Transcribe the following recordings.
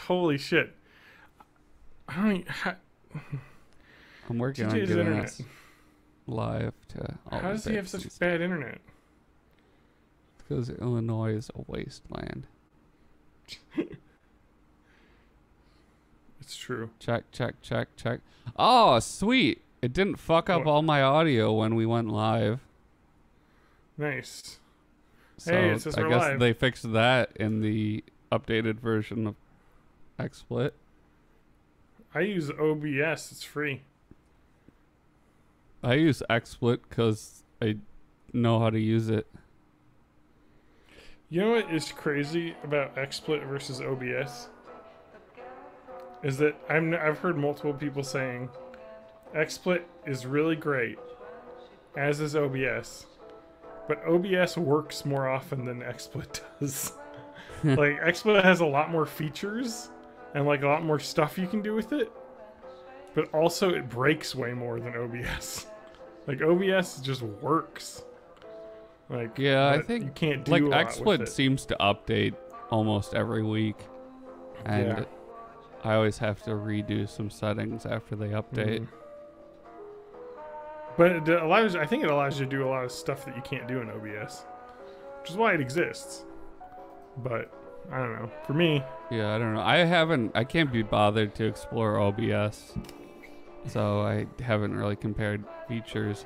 Holy shit. I don't even, I'm working on TJ's getting internet. us live to all How the does he have such Pixies. bad internet? Because Illinois is a wasteland. It's true. Check. Oh, sweet. It didn't fuck up What? all my audio when we went live. Nice. So Hey, it says I we're guess live. they fixed that in the updated version of XSplit. I use OBS. It's free. I use XSplit because I know how to use it. You know what is crazy about XSplit versus OBS? Is that I've heard multiple people saying XSplit is really great, as is OBS, but OBS works more often than XSplit does. Like XSplit has a lot more features and like a lot more stuff you can do with it, but also it breaks way more than OBS. Like OBS just works. Like Yeah, I but think you can't do like a lot with XSplit it. seems to update almost every week, and Yeah. I always have to redo some settings after they update. Mhm. But it allows, I think it allows you to do a lot of stuff that you can't do in OBS, which is why it exists. But I don't know. For me, Yeah, I don't know. I can't be bothered to explore OBS, so I haven't really compared features.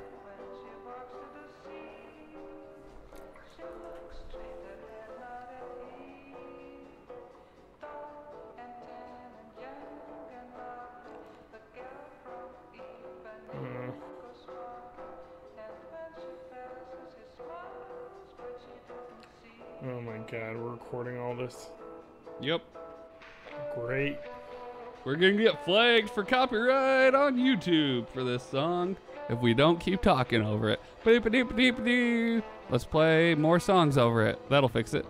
uh, oh my god, we're recording all this. Yep. Great. We're gonna get flagged for copyright on YouTube for this song if we don't keep talking over it. Boop-a-doop-a-doop-a-doo. Let's play more songs over it. That'll fix it.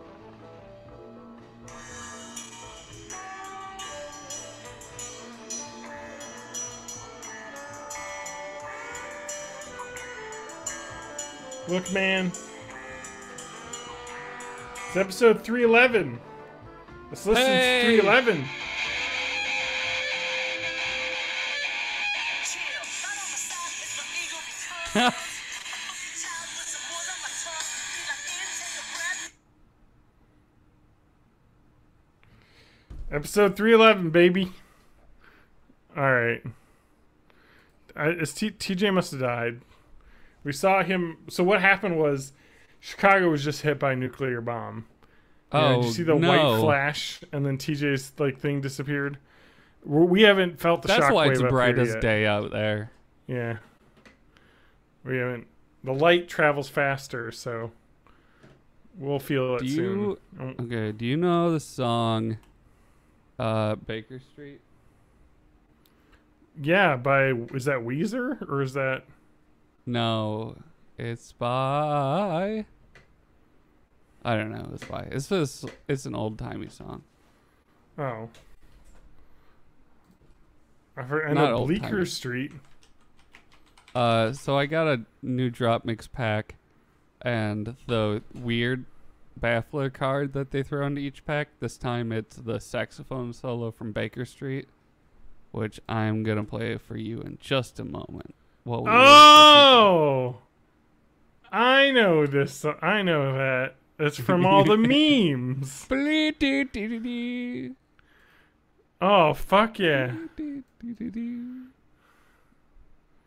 Look, man. It's episode 311. Let's listen Hey! to 311. Episode 311, baby. Alright. TJ must have died. We saw him. So what happened was Chicago was just hit by a nuclear bomb. Oh, Did you see the no. white flash and then TJ's like thing disappeared? We haven't felt the That's shockwave why it's up bright here as yet. day out there. Yeah. We haven't. The light travels faster, so we'll feel it Do soon. you okay? Do you know the song Baker Street? Yeah, is that Weezer or is that? No, it's by. I don't know. It's by. It's an old timey song. Oh. I Not know old-timey. Bleecker Street. So I got a new drop mix pack, and the weird baffler card that they throw into each pack. This time it's the saxophone solo from Baker Street, which I'm gonna play for you in just a moment. While we Oh, I know this. I know that. It's from all the memes. wait. Oh, fuck yeah.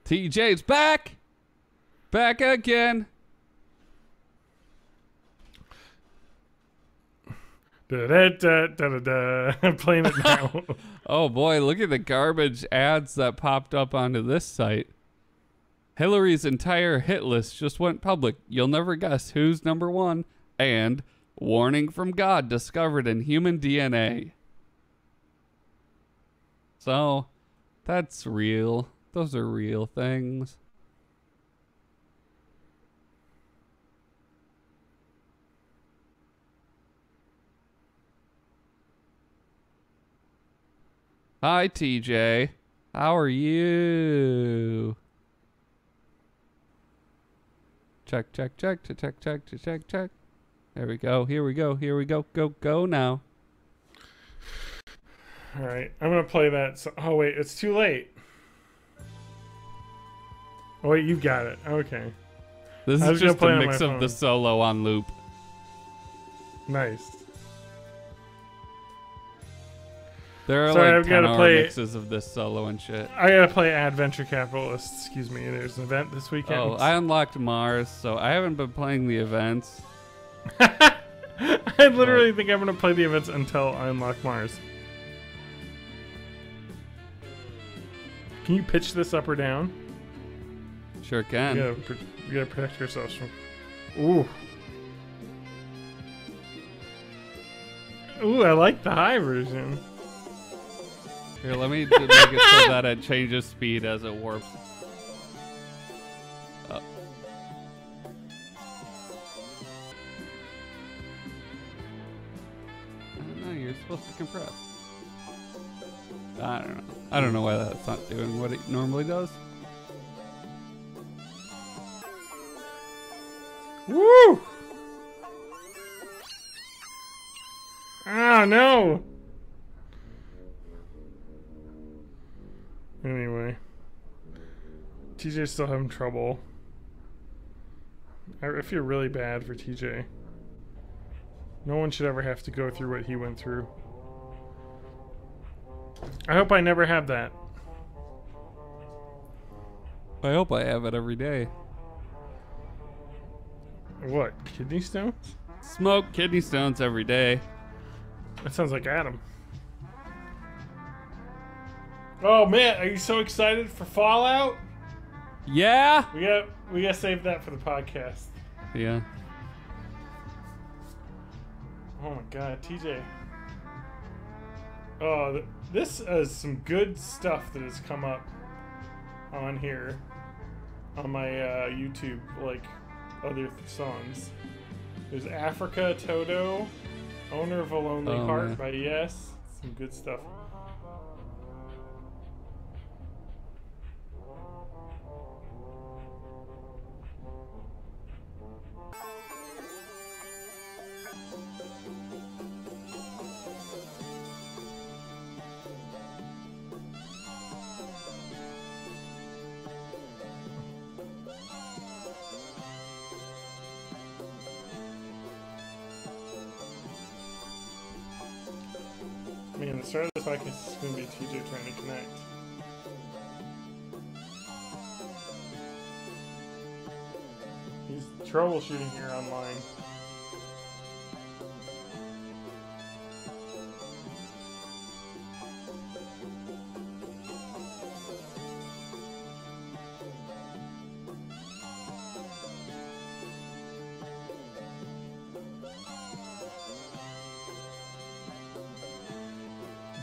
TJ's back again. Da-da-da-da-da-da. I'm playing it now. Oh boy, look at the garbage ads that popped up onto this site. Hillary's entire hit list just went public. You'll never guess who's number one. And warning from God discovered in human DNA. So, that's real. Those are real things. Hi, TJ. How are you? Check. There we go. Here we go. Go now. All right, I'm gonna play that. Oh wait, it's too late. Oh wait, you've got it. Okay. This I is was gonna just play a it on mix my of the phone. solo on loop. Nice. There are Sorry, like I've gotta 10-hour play- mixes of this solo and shit. I gotta play Adventure Capitalist. Excuse me. There's an event this weekend. Oh, I unlocked Mars, so I haven't been playing the events. I literally think I'm gonna play the events until I unlock Mars. Can you pitch this up or down? Sure can. You gotta protect yourselves from. Ooh. Ooh, I like the high version. Here, let me make it so that it changes speed as it warps. Oh. I don't know, you're supposed to compress. I don't know. I don't know why that's not doing what it normally does. Woo! Ah, no! Anyway. TJ's still having trouble. I feel really bad for TJ. No one should ever have to go through what he went through. I hope I never have that. I hope I have it every day. What? Kidney stones? Smoke kidney stones every day. That sounds like Adam. Oh man, are you so excited for Fallout? Yeah? We gotta save that for the podcast. Yeah. Oh my god, TJ. Oh, this is some good stuff that has come up on here on my YouTube, like other songs. There's Africa Toto, Owner of a Lonely Heart man. by Yes. Some good stuff. Man, the start of this podcast is going to be TJ trying to connect. He's troubleshooting here online.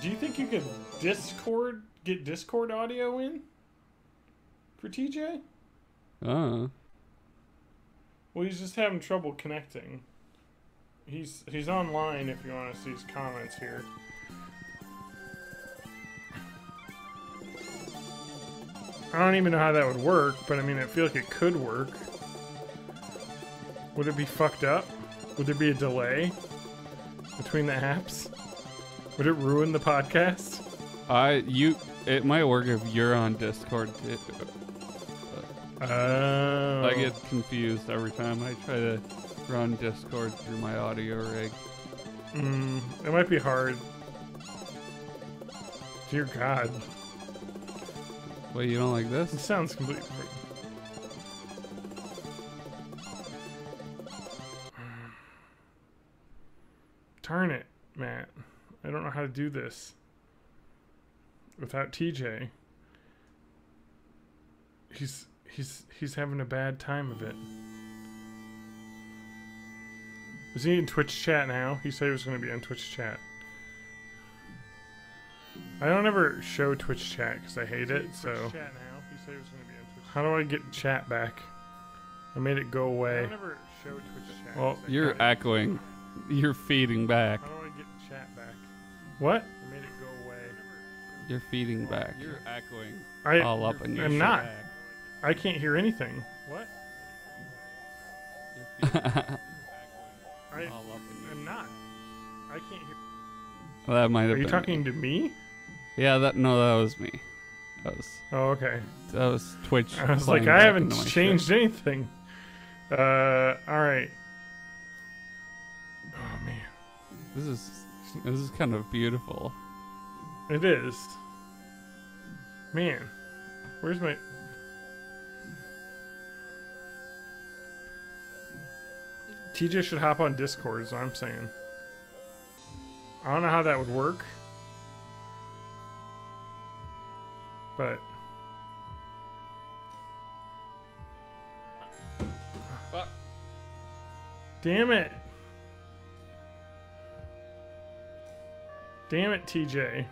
Do you think you could get Discord audio in for TJ? Well, he's just having trouble connecting. He's online if you want to see his comments here. I don't even know how that would work, but I mean, I feel like it could work. Would it be fucked up? Would there be a delay between the apps? Would it ruin the podcast? It might work if you're on Discord. I get confused every time I try to run Discord through my audio rig. It might be hard. Dear God. Wait, you don't like It this? sounds completely... Darn it, Matt. I don't know how to do this without TJ. He's having a bad time of it. Is he in Twitch chat now? He said he was going to be on Twitch chat. I don't ever show Twitch chat because I hate it, so... How do I get chat back? I made it go away. I don't ever show Twitch chat. Well, you're echoing. You're feeding back. How do I get chat back? What? I made it go away. You're feeding back. You're echoing I, all up in your I'm shit. not. I can't hear anything. What? I'm not. I can't hear. Well, that might have Are you been talking to me? Yeah, that was me. Oh, okay. That was Twitch. I was like, playing I back haven't into my changed shit. anything. All right. Oh man, This is kind of beautiful. it is. Man, where's my? TJ should hop on Discord, is what I'm saying. I don't know how that would work, but damn it. Damn it, TJ.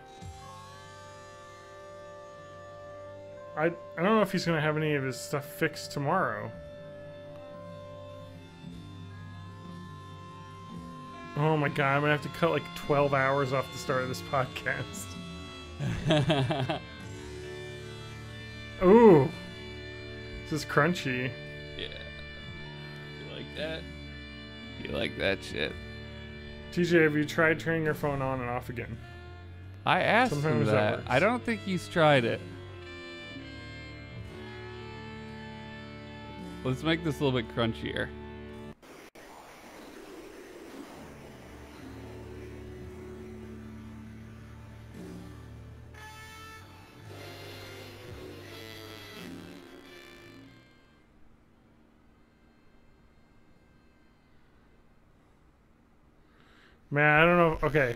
I don't know if he's gonna have any of his stuff fixed tomorrow. Oh my god, I'm gonna have to cut like 12 hours off the start of this podcast. Ooh. This is crunchy. Yeah. You like that? You like that shit? TJ, have you tried turning your phone on and off again? I asked him Sometimes that that. works. I don't think he's tried it. Let's make this a little bit crunchier. Man, I don't know. Okay.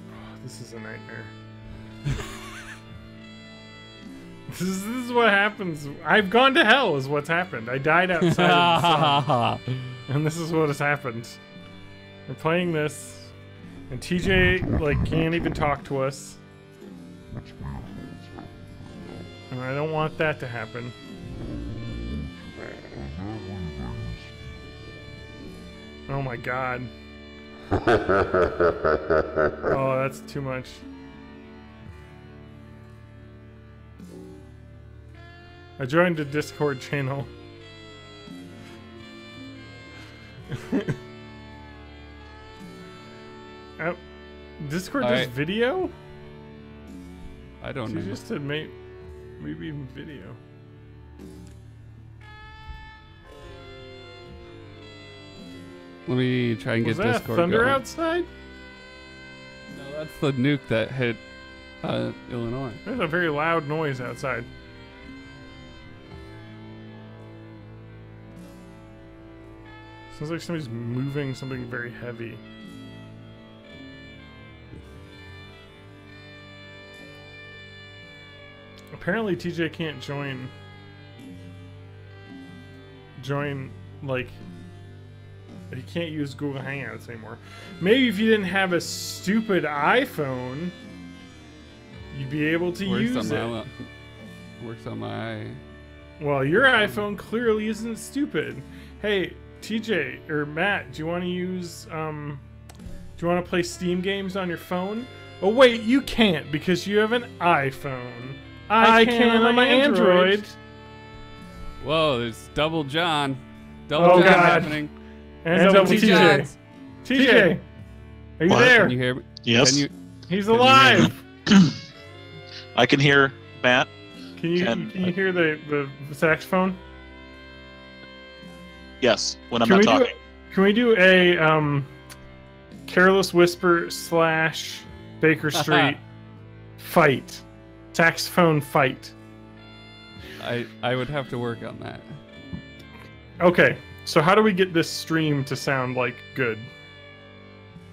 Oh, this is a nightmare. This is what happens. I've gone to hell is what's happened. I died outside of the sun. And this is what has happened. We're playing this, and TJ like can't even talk to us. And I don't want that to happen. Oh my god. Oh, that's too much. I joined a Discord channel. Discord does Alright. video? I don't You know. just said maybe even video. Let me try and Was get that Discord thunder going. outside? No, that's the nuke that hit Illinois. There's a very loud noise outside. Sounds like somebody's moving something very heavy. Apparently TJ can't join like he can't use Google Hangouts anymore. Maybe if you didn't have a stupid iPhone, you'd be able to use it. Works on my. Well, your iPhone clearly isn't stupid. Hey, TJ or Matt, do you want to use do you want to play Steam games on your phone? Oh wait, you can't because you have an iPhone. I can on my Android. Whoa, there's double John. Double Oh, John God. happening. And double Two TJ. Johns. TJ, are you What? there? Can you hear me? Yes, Can you? He's Can you hear me? alive. I can hear Matt. Can you hear the saxophone? Yes, when I'm Can not we do talking. Can we do a Careless Whisper / Baker Street fight? Saxophone fight. I would have to work on that. Okay, so how do we get this stream to sound like good?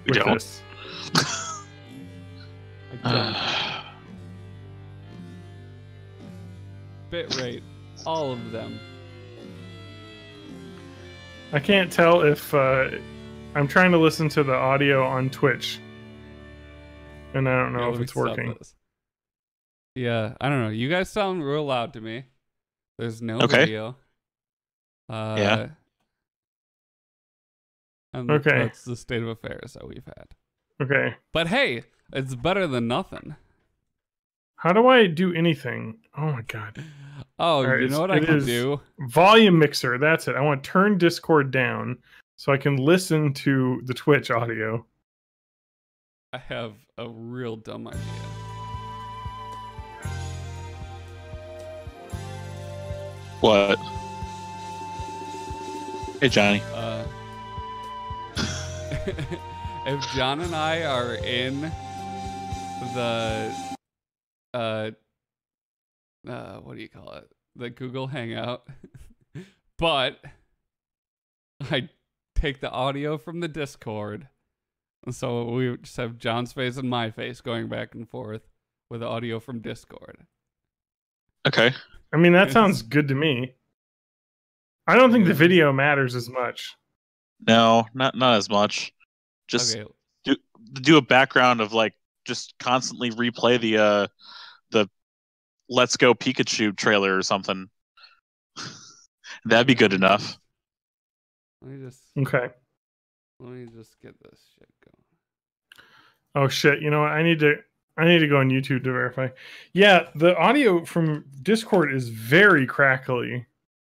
We with don't. this? Bit rate, all of them. I can't tell if I'm trying to listen to the audio on Twitch, and I don't know Yeah, if let me it's stop working. this. Yeah, I don't know. You guys sound real loud to me. There's no Okay. video. Yeah. And Okay. that's the state of affairs that we've had. Okay, But hey, it's better than nothing. how do I do anything? Oh my god. Oh, All right, you know what I it can is- do? Volume mixer, that's it. I want to turn Discord down so I can listen to the Twitch audio. I have a real dumb idea. What? Hey, Johnny. If John and I are in the what do you call it? The Google Hangout, but I take the audio from the Discord, so we just have John's face and my face going back and forth with audio from Discord. Okay. I mean, that sounds good to me. I don't think the video matters as much. No, not as much. Just Okay. do a background of like just constantly replay the Let's Go Pikachu trailer or something. That'd be good enough. Let me just get this shit going. Oh shit! You know what? I need to go on YouTube to verify. Yeah, the audio from Discord is very crackly.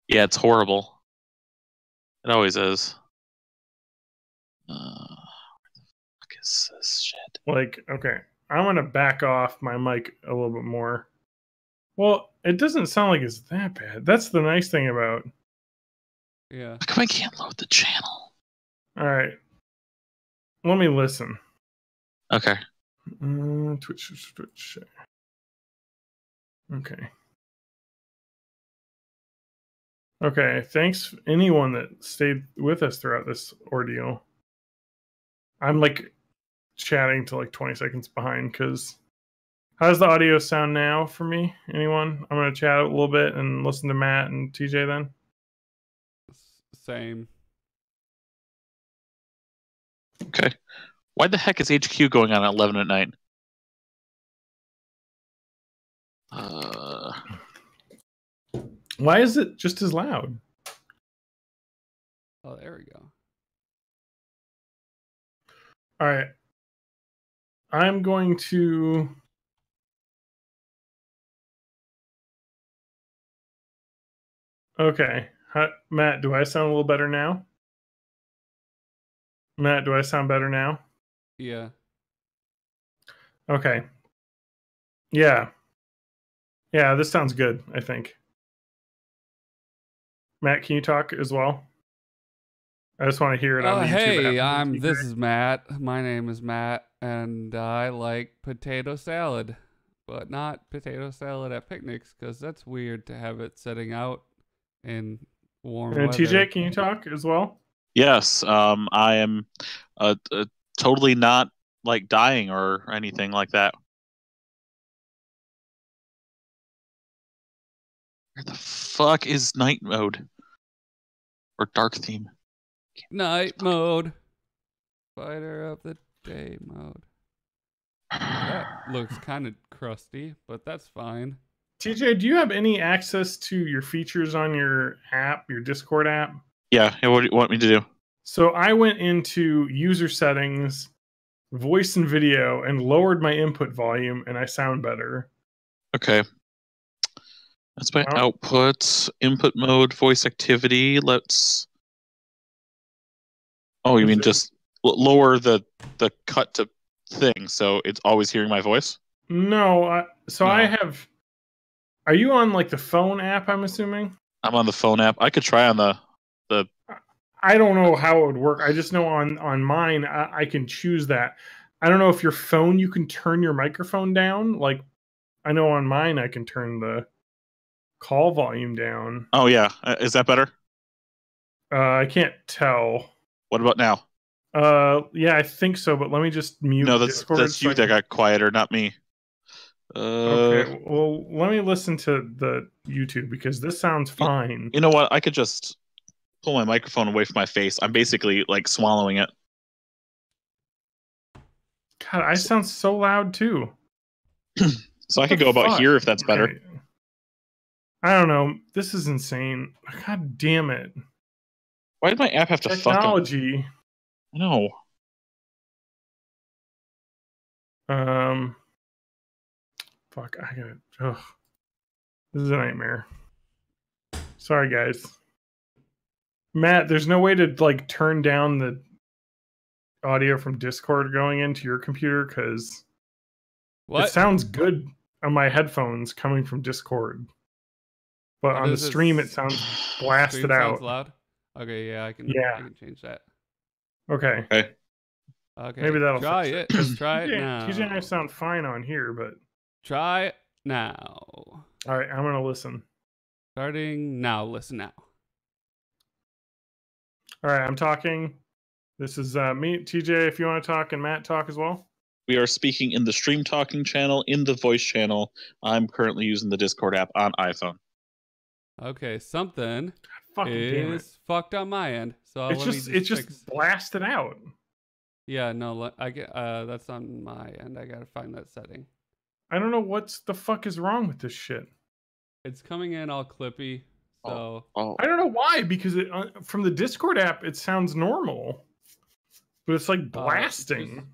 Yeah, it's horrible. It always is. What the fuck is this shit? Like, okay, I'm gonna back off my mic a little bit more. Well, it doesn't sound like it's that bad. That's the nice thing about. Yeah. How come I can't load the channel? All right, let me listen. Okay. Twitch. Okay. Okay, thanks anyone that stayed with us throughout this ordeal. I'm like chatting to like 20 seconds behind because how does the audio sound now for me? Anyone? I'm going to chat a little bit and listen to Matt and TJ then. Same. Okay. Why the heck is HQ going on at 11 at night? Why is it just as loud? Oh, there we go. All right. I'm going to... Okay. Matt, do I sound a little better now? Matt, do I sound better now? Yeah. Okay. Yeah. Yeah, this sounds good, I think. Matt, can you talk as well? I just want to hear it on the YouTube app. Hey, this is Matt. My name is Matt, and I like potato salad, but not potato salad at picnics because that's weird to have it sitting out in warm And weather. TJ, can you talk as well? Yes. I am totally not like dying or anything like that. Where the fuck is night mode? Or dark theme? Night mode. Fighter of the day mode. That looks kind of crusty, but that's fine. TJ, do you have any access to your features on your app, your Discord app? Yeah. What do you want me to do? So I went into user settings, voice and video, and lowered my input volume, and I sound better. Okay. That's my output, input mode, voice activity. Let's... Oh, you mean just lower the cut to thing so it's always hearing my voice? No, No. I have... Are you on like the phone app, I'm assuming? I'm on the phone app. I could try on the... I don't know how it would work. I just know on mine, I can choose that. I don't know if your phone, you can turn your microphone down. Like, I know on mine, I can turn the call volume down. Oh, yeah. Is that better? I can't tell. What about now? Yeah, I think so, but let me just mute Discord. That's you that got quieter, not me. Okay, well, let me listen to the YouTube because this sounds fine. You know what? I could just pull my microphone away from my face. I'm basically like swallowing it. God, I sound so loud too. So I could go about here if that's better. Okay. I don't know. This is insane. God damn it. Why did my app have to technology? I know. Fuck, I gotta... Ugh. This is a nightmare. Sorry, guys. Matt, there's no way to like turn down the... audio from Discord going into your computer? Because What? it sounds good on my headphones coming from Discord, but on the stream it sounds blasted stream out. sounds loud. Okay, yeah, I can change that. Okay. Okay. Maybe that'll try fix it. Because Try it now. TJ and I sound fine on here, but Try it now. all right, I'm gonna listen. Starting now. Listen now. All right, I'm talking. This is me, TJ. If you want to talk, and Matt talk as well. We are speaking in the stream talking channel, in the voice channel. I'm currently using the Discord app on iPhone. Okay, something Fucking is fucked on my end. So it's just blasted out. Yeah, no, I get that's on my end. I gotta find that setting. I don't know what the fuck is wrong with this shit. It's coming in all clippy, so I don't know why, because it from the Discord app it sounds normal, but it's like blasting.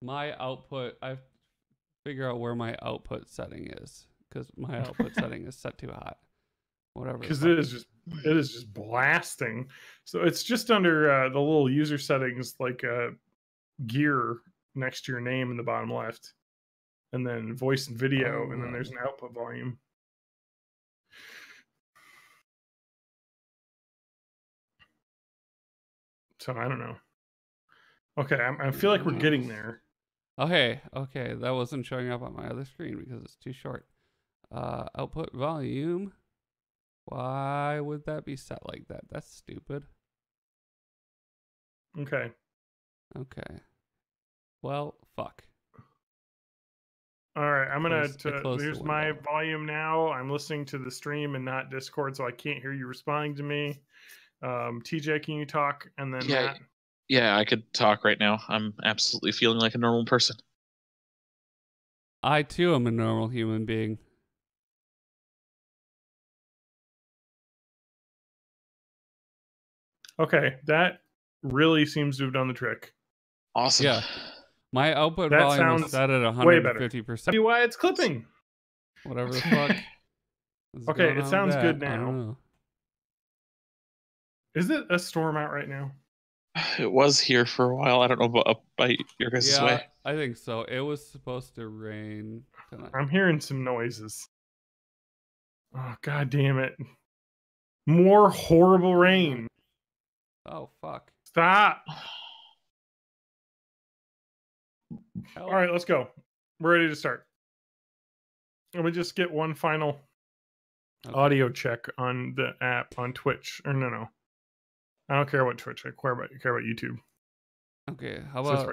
My output, I figure out where my output setting is, because my output setting is set too hot. Whatever. Because it is just blasting. So it's just under the little user settings, like gear next to your name in the bottom left, and then voice and video, and then there's an output volume. So I don't know. Okay, I feel like we're getting there. Okay, that wasn't showing up on my other screen because it's too short. Output volume. Why would that be set like that? That's stupid. Okay. Well, fuck. All right, I'm gonna. Here's my window. volume now. I'm listening to the stream and not Discord, so I can't hear you responding to me. TJ, can you talk? And then Matt. Yeah, I could talk right now. I'm absolutely feeling like a normal person. I too am a normal human being. Okay, that really seems to have done the trick. Awesome. Yeah. My output volume is set at 150%. Tell you why it's clipping. Whatever the fuck. Okay, it sounds good now. Is it a storm out right now? It was here for a while. I don't know about up by your guys' way. I think so. It was supposed to rain tonight. I'm hearing some noises. Oh, god damn it. More horrible rain. Oh, fuck. Stop. Help. All right, let's go. We're ready to start. Let me just get one final audio check on the app on Twitch. Or no. I don't care about Twitch. I care about YouTube. Okay, how about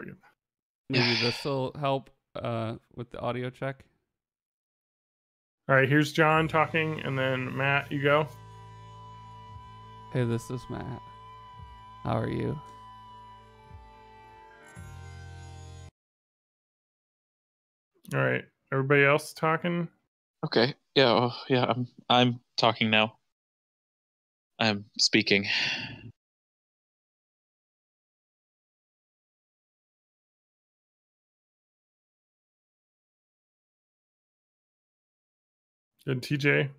maybe this will help with the audio check? All right, here's John talking, and then Matt, you go. Hey, this is Matt. How are you? All right, everybody else talking? Okay. Yeah. I'm talking now. I'm speaking. Good, TJ.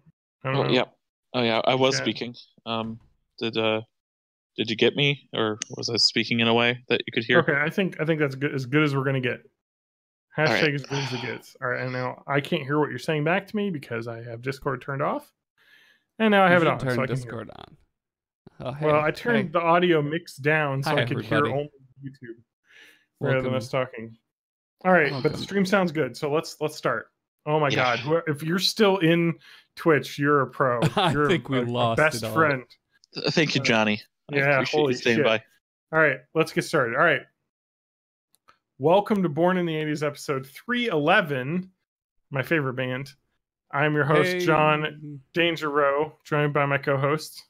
Oh yeah. I was speaking. Did you get me, or was I speaking in a way that you could hear? Okay, I think that's good, as good as we're gonna get. Hashtag as good as it gets. All right, and now I can't hear what you're saying back to me because I have Discord turned off, and now I have it on. Turn so I Discord can hear. on. Oh, hey, well, I turned the audio mix down so Hi, I could hear only YouTube rather than us talking. All right, but the stream sounds good, so let's start. Oh my god! If you're still in Twitch, you're a pro. You're I think we lost a best friend. Thank you, Johnny. Yeah, I appreciate you staying by. All right, let's get started. All right. Welcome to Born in the 80s, episode 311, my favorite band. I'm your host, John Danger Row, joined by my co-host.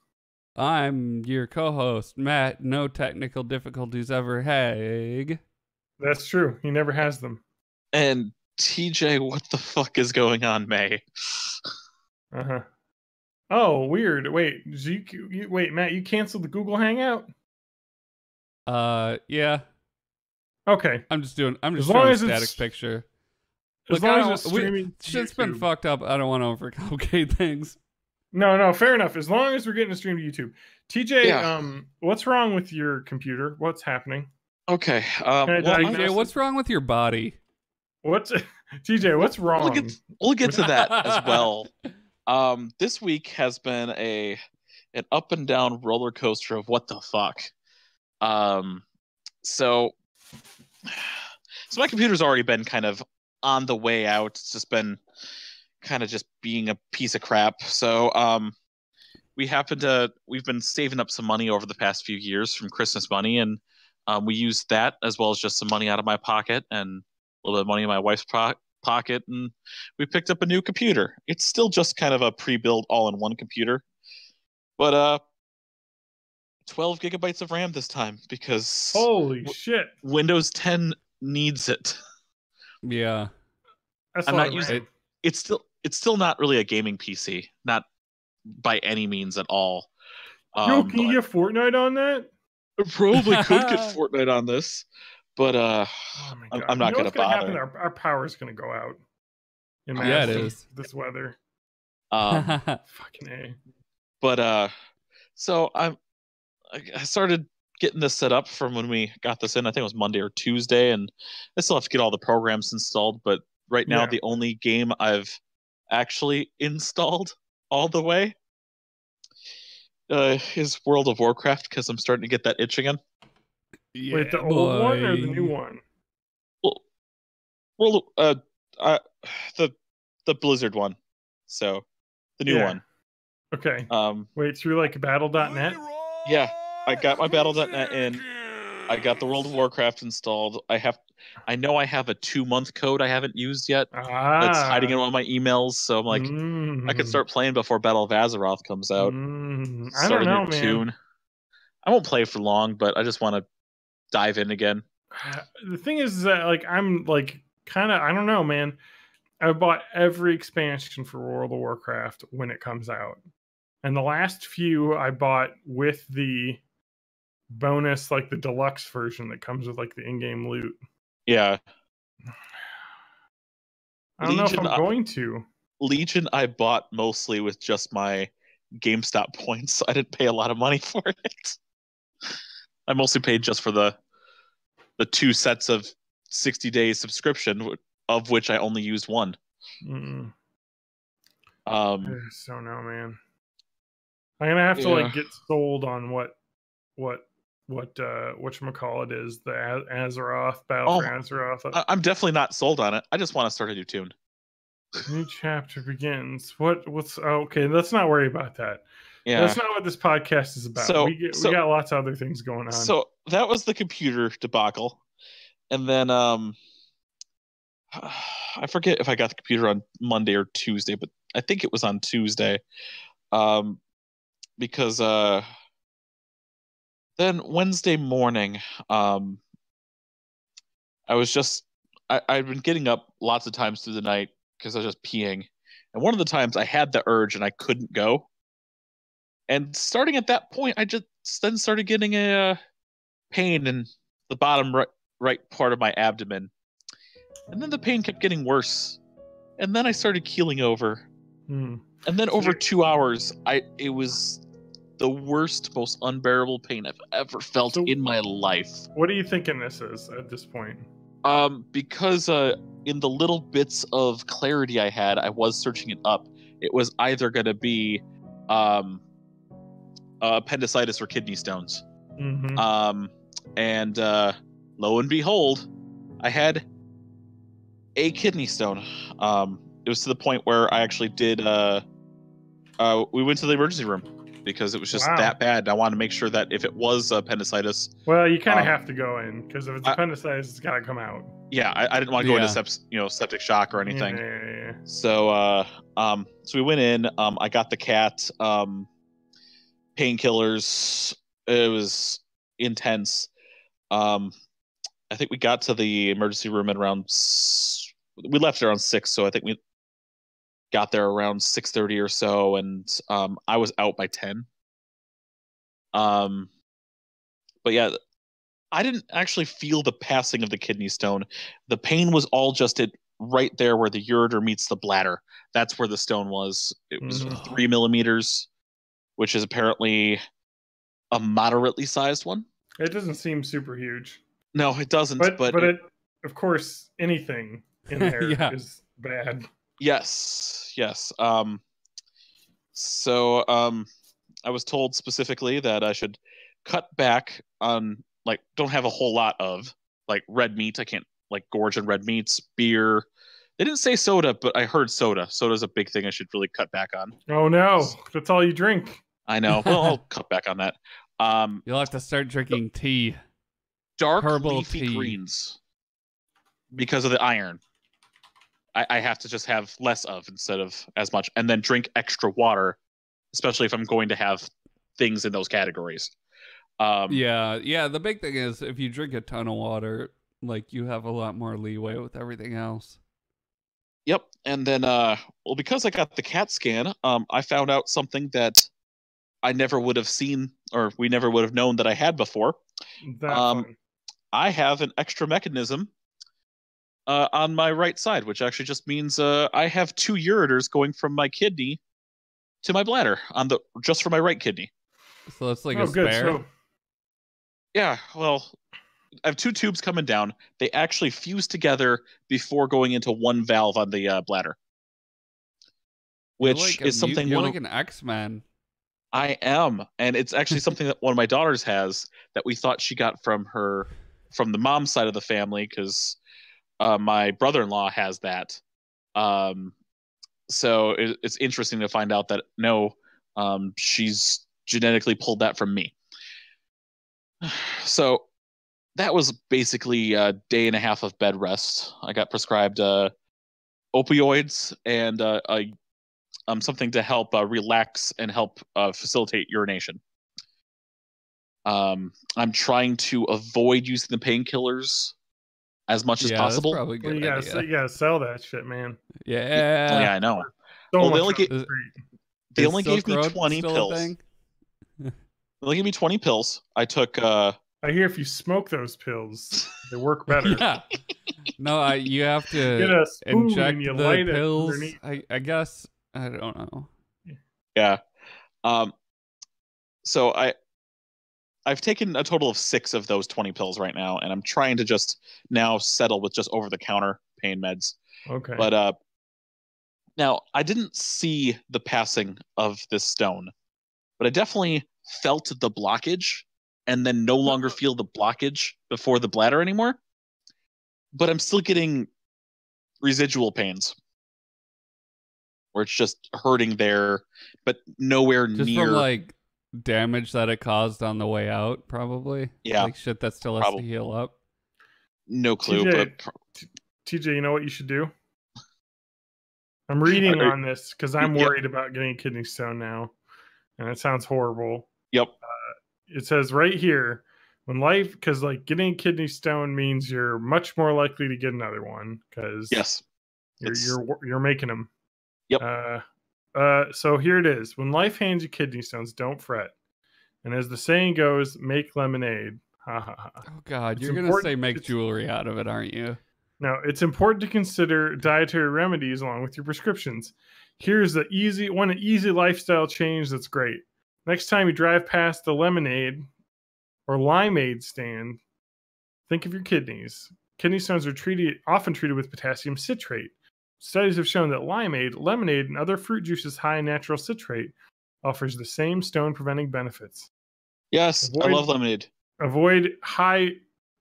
I'm your co-host, Matt. No technical difficulties ever, Haig. That's true. He never has them. And TJ, what the fuck is going on, May? Uh-huh. Oh, weird. Wait, wait, Matt, you canceled the Google Hangout? Yeah. Okay. I'm just showing a static picture. As long as it's streaming, shit's been fucked up. I don't want to overcomplicate things. No, fair enough. As long as we're getting a stream to YouTube. TJ, what's wrong with your computer? What's happening? Okay. Can I Well, diagnose TJ, it? what's wrong with your body? What's TJ? What's wrong? we'll get to that as well. This week has been an up and down roller coaster of what the fuck. Um, so my computer's already been kind of on the way out. It's just been kind of just being a piece of crap. So we've been saving up some money over the past few years from Christmas money, and we used that as well as just some money out of my pocket and a little bit of money in my wife's pocket, and we picked up a new computer. It's still just kind of a pre-built all-in-one computer, but 12 gigabytes of RAM this time because Holy shit! Windows 10 needs it. Yeah. That's I'm a lot not of using RAM. It's still not really a gaming PC, not by any means at all. Yo, can you get Fortnite on that? I probably could get Fortnite on this, but Oh my God. I'm not what's gonna happen? bother. Our power is gonna go out. In Yeah, it Madison, is. this weather. Fucking A. But so I started getting this set up from when we got this in. I think it was Monday or Tuesday, and I still have to get all the programs installed. But right now, the only game I've actually installed all the way is World of Warcraft because I'm starting to get that itch again. Yeah, Wait, the old one or the new one? Well, the Blizzard one. So the new one. Okay. Um, Wait, through like battle.net? Yeah, I got my battle.net in. I got the World of Warcraft installed. I know I have a 2-month code I haven't used yet. That's hiding in one of my emails. So I'm like, I could start playing before Battle of Azeroth comes out. I don't know, man. Tune. I won't play for long, but I just want to dive in again. The thing is that like I'm like kind of I don't know, man. I bought every expansion for World of Warcraft when it comes out, and the last few I bought with the bonus, like the deluxe version that comes with like the in-game loot. Yeah. I don't know if I'm going to. Legion I bought mostly with just my GameStop points. I didn't pay a lot of money for it. I mostly paid just for the 2 sets of 60-day subscription, of which I only used one. I just don't know, man. I'm gonna have to like get sold on whatchamacallit is the Azeroth Battle for Azeroth. I'm definitely not sold on it. I just want to start a new tune. New chapter begins. What's okay? Let's not worry about that. Yeah, that's not what this podcast is about. So, we got lots of other things going on. So that was the computer debacle, and then I forget if I got the computer on Monday or Tuesday, but I think it was on Tuesday, because then Wednesday morning, I was just I'd been getting up lots of times through the night because I was just peeing, and one of the times I had the urge and I couldn't go. And starting at that point, I just then started getting a pain in the bottom right part of my abdomen. And then the pain kept getting worse. And then I started keeling over. And then over 2 hours, it was the worst, most unbearable pain I've ever felt in my life. What are you thinking this is at this point? Because in the little bits of clarity I had, I was searching it up. It was either going to be appendicitis or kidney stones. And lo and behold, I had a kidney stone. It was to the point where I actually did we went to the emergency room because it was just that bad. I wanted to make sure that if it was appendicitis, well, you kind of have to go in because if it's appendicitis, it's got to come out. Yeah, I didn't want to go into septic shock or anything. Yeah. So so we went in. I got the cat. Painkillers. It was intense. I think we got to the emergency room at around. We left around 6, so I think we got there around 6:30 or so, and I was out by 10. But yeah, I didn't actually feel the passing of the kidney stone. The pain was all just right there where the ureter meets the bladder. That's where the stone was. It was 3 millimeters, which is apparently a moderately sized one. It doesn't seem super huge. No, it doesn't. But of course, anything in there Yeah. is bad. Yes, yes. So I was told specifically that I should cut back on like don't have a whole lot of like red meat. I can't like gorge on red meats, beer. They didn't say soda, but I heard soda. Soda's a big thing I should really cut back on. Oh no, that's all you drink. I know. Well, I'll cut back on that. You'll have to start drinking tea. Dark Herbal leafy tea. greens because of the iron. I have to just have less of instead of as much, and then drink extra water, especially if I'm going to have things in those categories. Yeah. The big thing is if you drink a ton of water, like you have a lot more leeway with everything else. Yep. And then, well, because I got the CAT scan, I found out something that I never would have seen, or we never would have known that I had before. That fun. I have an extra mechanism on my right side, which actually just means I have 2 ureters going from my kidney to my bladder just for my right kidney. So it's like a spare. So Yeah, well, I have 2 tubes coming down. They actually fuse together before going into one valve on the bladder, which is something you're like an X-Man. I am, and it's actually something that one of my daughters has that we thought she got from the mom's side of the family because my brother-in-law has that. So it's interesting to find out that no, she's genetically pulled that from me. So that was basically a day and a half of bed rest. I got prescribed opioids and something to help relax and help facilitate urination. I'm trying to avoid using the painkillers as much as possible. That's probably a good idea. You gotta sell that shit, man. Yeah. I know. So Well, much they only gave me Road 20 still a pills. thing? They only gave me 20 pills. I took I hear if you smoke those pills, they work better. Yeah. No, you have to Get a spoon inject and you the light it pills. underneath. I guess I don't know. Yeah. So I've taken a total of 6 of those 20 pills right now, and I'm trying to just now settle with just over-the-counter pain meds. Okay. But now I didn't see the passing of this stone, but I definitely felt the blockage, and then no longer feel the blockage before the bladder anymore. But I'm still getting residual pains, where it's just hurting there, but nowhere Just near. from like damage that it caused on the way out, probably. Yeah. Like shit that still has to heal up. No clue. TJ, you know what you should do? I'm reading on this because I'm worried about getting a kidney stone now, and it sounds horrible. Yep. It says right here, because like getting a kidney stone means you're much more likely to get another one because yes, you're making them. Yep. So here it is. When life hands you kidney stones, don't fret. And as the saying goes, make lemonade. Ha ha ha. Oh God, you're gonna say make jewelry out of it, aren't you? Now, it's important to consider dietary remedies along with your prescriptions. Here's the easy lifestyle change that's great. Next time you drive past the lemonade or limeade stand, think of your kidneys. Kidney stones are often treated with potassium citrate. Studies have shown that limeade, lemonade, and other fruit juices high in natural citrate offers the same stone-preventing benefits. Yes, I love lemonade. Avoid high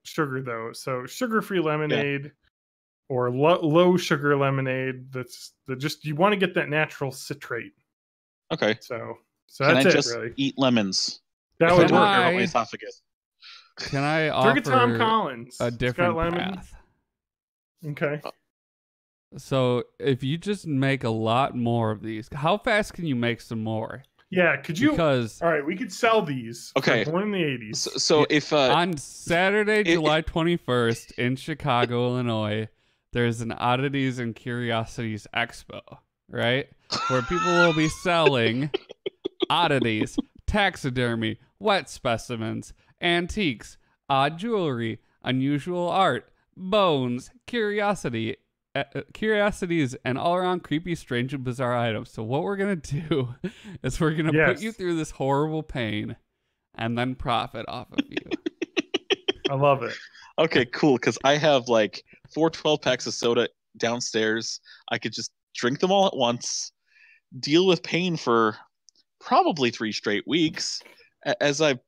sugar, though. So sugar-free lemonade or low sugar lemonade. You want to get that natural citrate. Okay. So Can that's I just really. eat lemons? That would work. My esophagus. Can I offer Drink a Tom Collins. a different path? Okay. So if you just make a lot more of these, how fast can you make some more? Yeah, could you? Because all right, we could sell these. Okay. Born in the 80s. So if on Saturday, July 21st in Chicago, Illinois, there's an Oddities and Curiosities Expo, right? Where people will be selling oddities, taxidermy, wet specimens, antiques, odd jewelry, unusual art, bones, curiosities, and all-around creepy, strange, and bizarre items. So what we're going to do is we're going to put you through this horrible pain and then profit off of you. I love it. Okay, cool. Because I have like 4 12 packs of soda downstairs. I could just drink them all at once, deal with pain for probably 3 straight weeks as I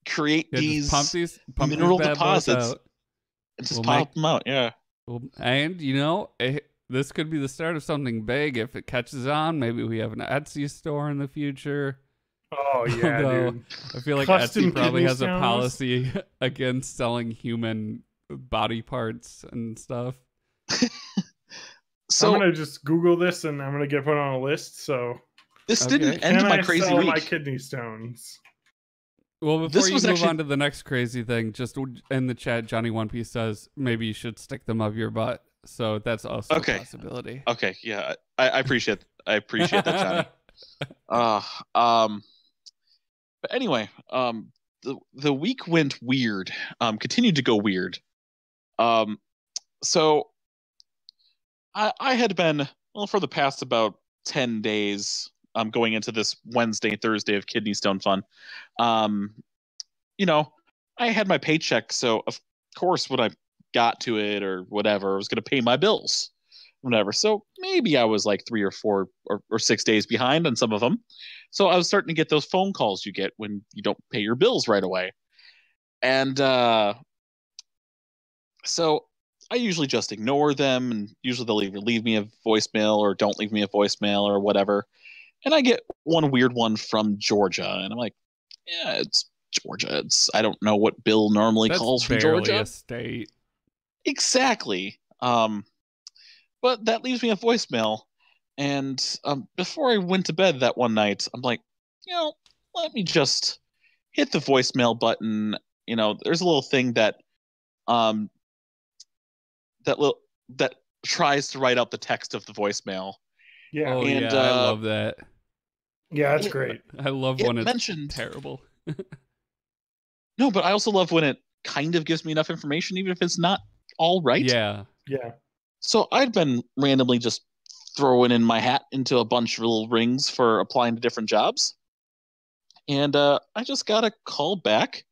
create Yeah, just pump these these mineral bad boys deposits out. and just We'll pop them out. Yeah. And this could be the start of something big if it catches on. Maybe we have an Etsy store in the future. Oh yeah, Although, dude. I feel like Custom Etsy probably kidney has a stones? policy against selling human body parts and stuff. So I'm gonna just Google this and I'm gonna get put on a list. So this Okay. didn't end can my I crazy sell week. my kidney stones? Well, before This you was move actually- on to the next crazy thing, just in the chat, Johnny One Piece says maybe you should stick them up your butt. So that's also Okay. a possibility. Okay, yeah, I appreciate that, Johnny. But anyway, the week went weird. Continued to go weird. So I had been, well, for the past about 10 days, going into this Wednesday, Thursday of Kidney Stone Fun. You know, I had my paycheck, so of course when I got to it or whatever, I was going to pay my bills, whatever. So maybe I was like 3 or 4 or 6 days behind on some of them. So I was starting to get those phone calls you get when you don't pay your bills right away. And so I usually just ignore them, and usually they'll either leave me a voicemail or don't leave me a voicemail or whatever. And I get one weird one from Georgia, and I'm like, yeah, it's Georgia. I don't know what Bill normally That's calls from barely Georgia. a state. Exactly. But that leaves me a voicemail. And before I went to bed that one night, I'm like, let me just hit the voicemail button. There's a little thing that that tries to write out the text of the voicemail. Yeah, Oh And, yeah, I love that. yeah, that's it- great. I love it when it's mentioned- terrible. No, but I also love when it kind of gives me enough information, even if it's not all right. Yeah. Yeah, So I'd been randomly just throwing in my hat into a bunch of little rings for applying to different jobs. And I just got a call back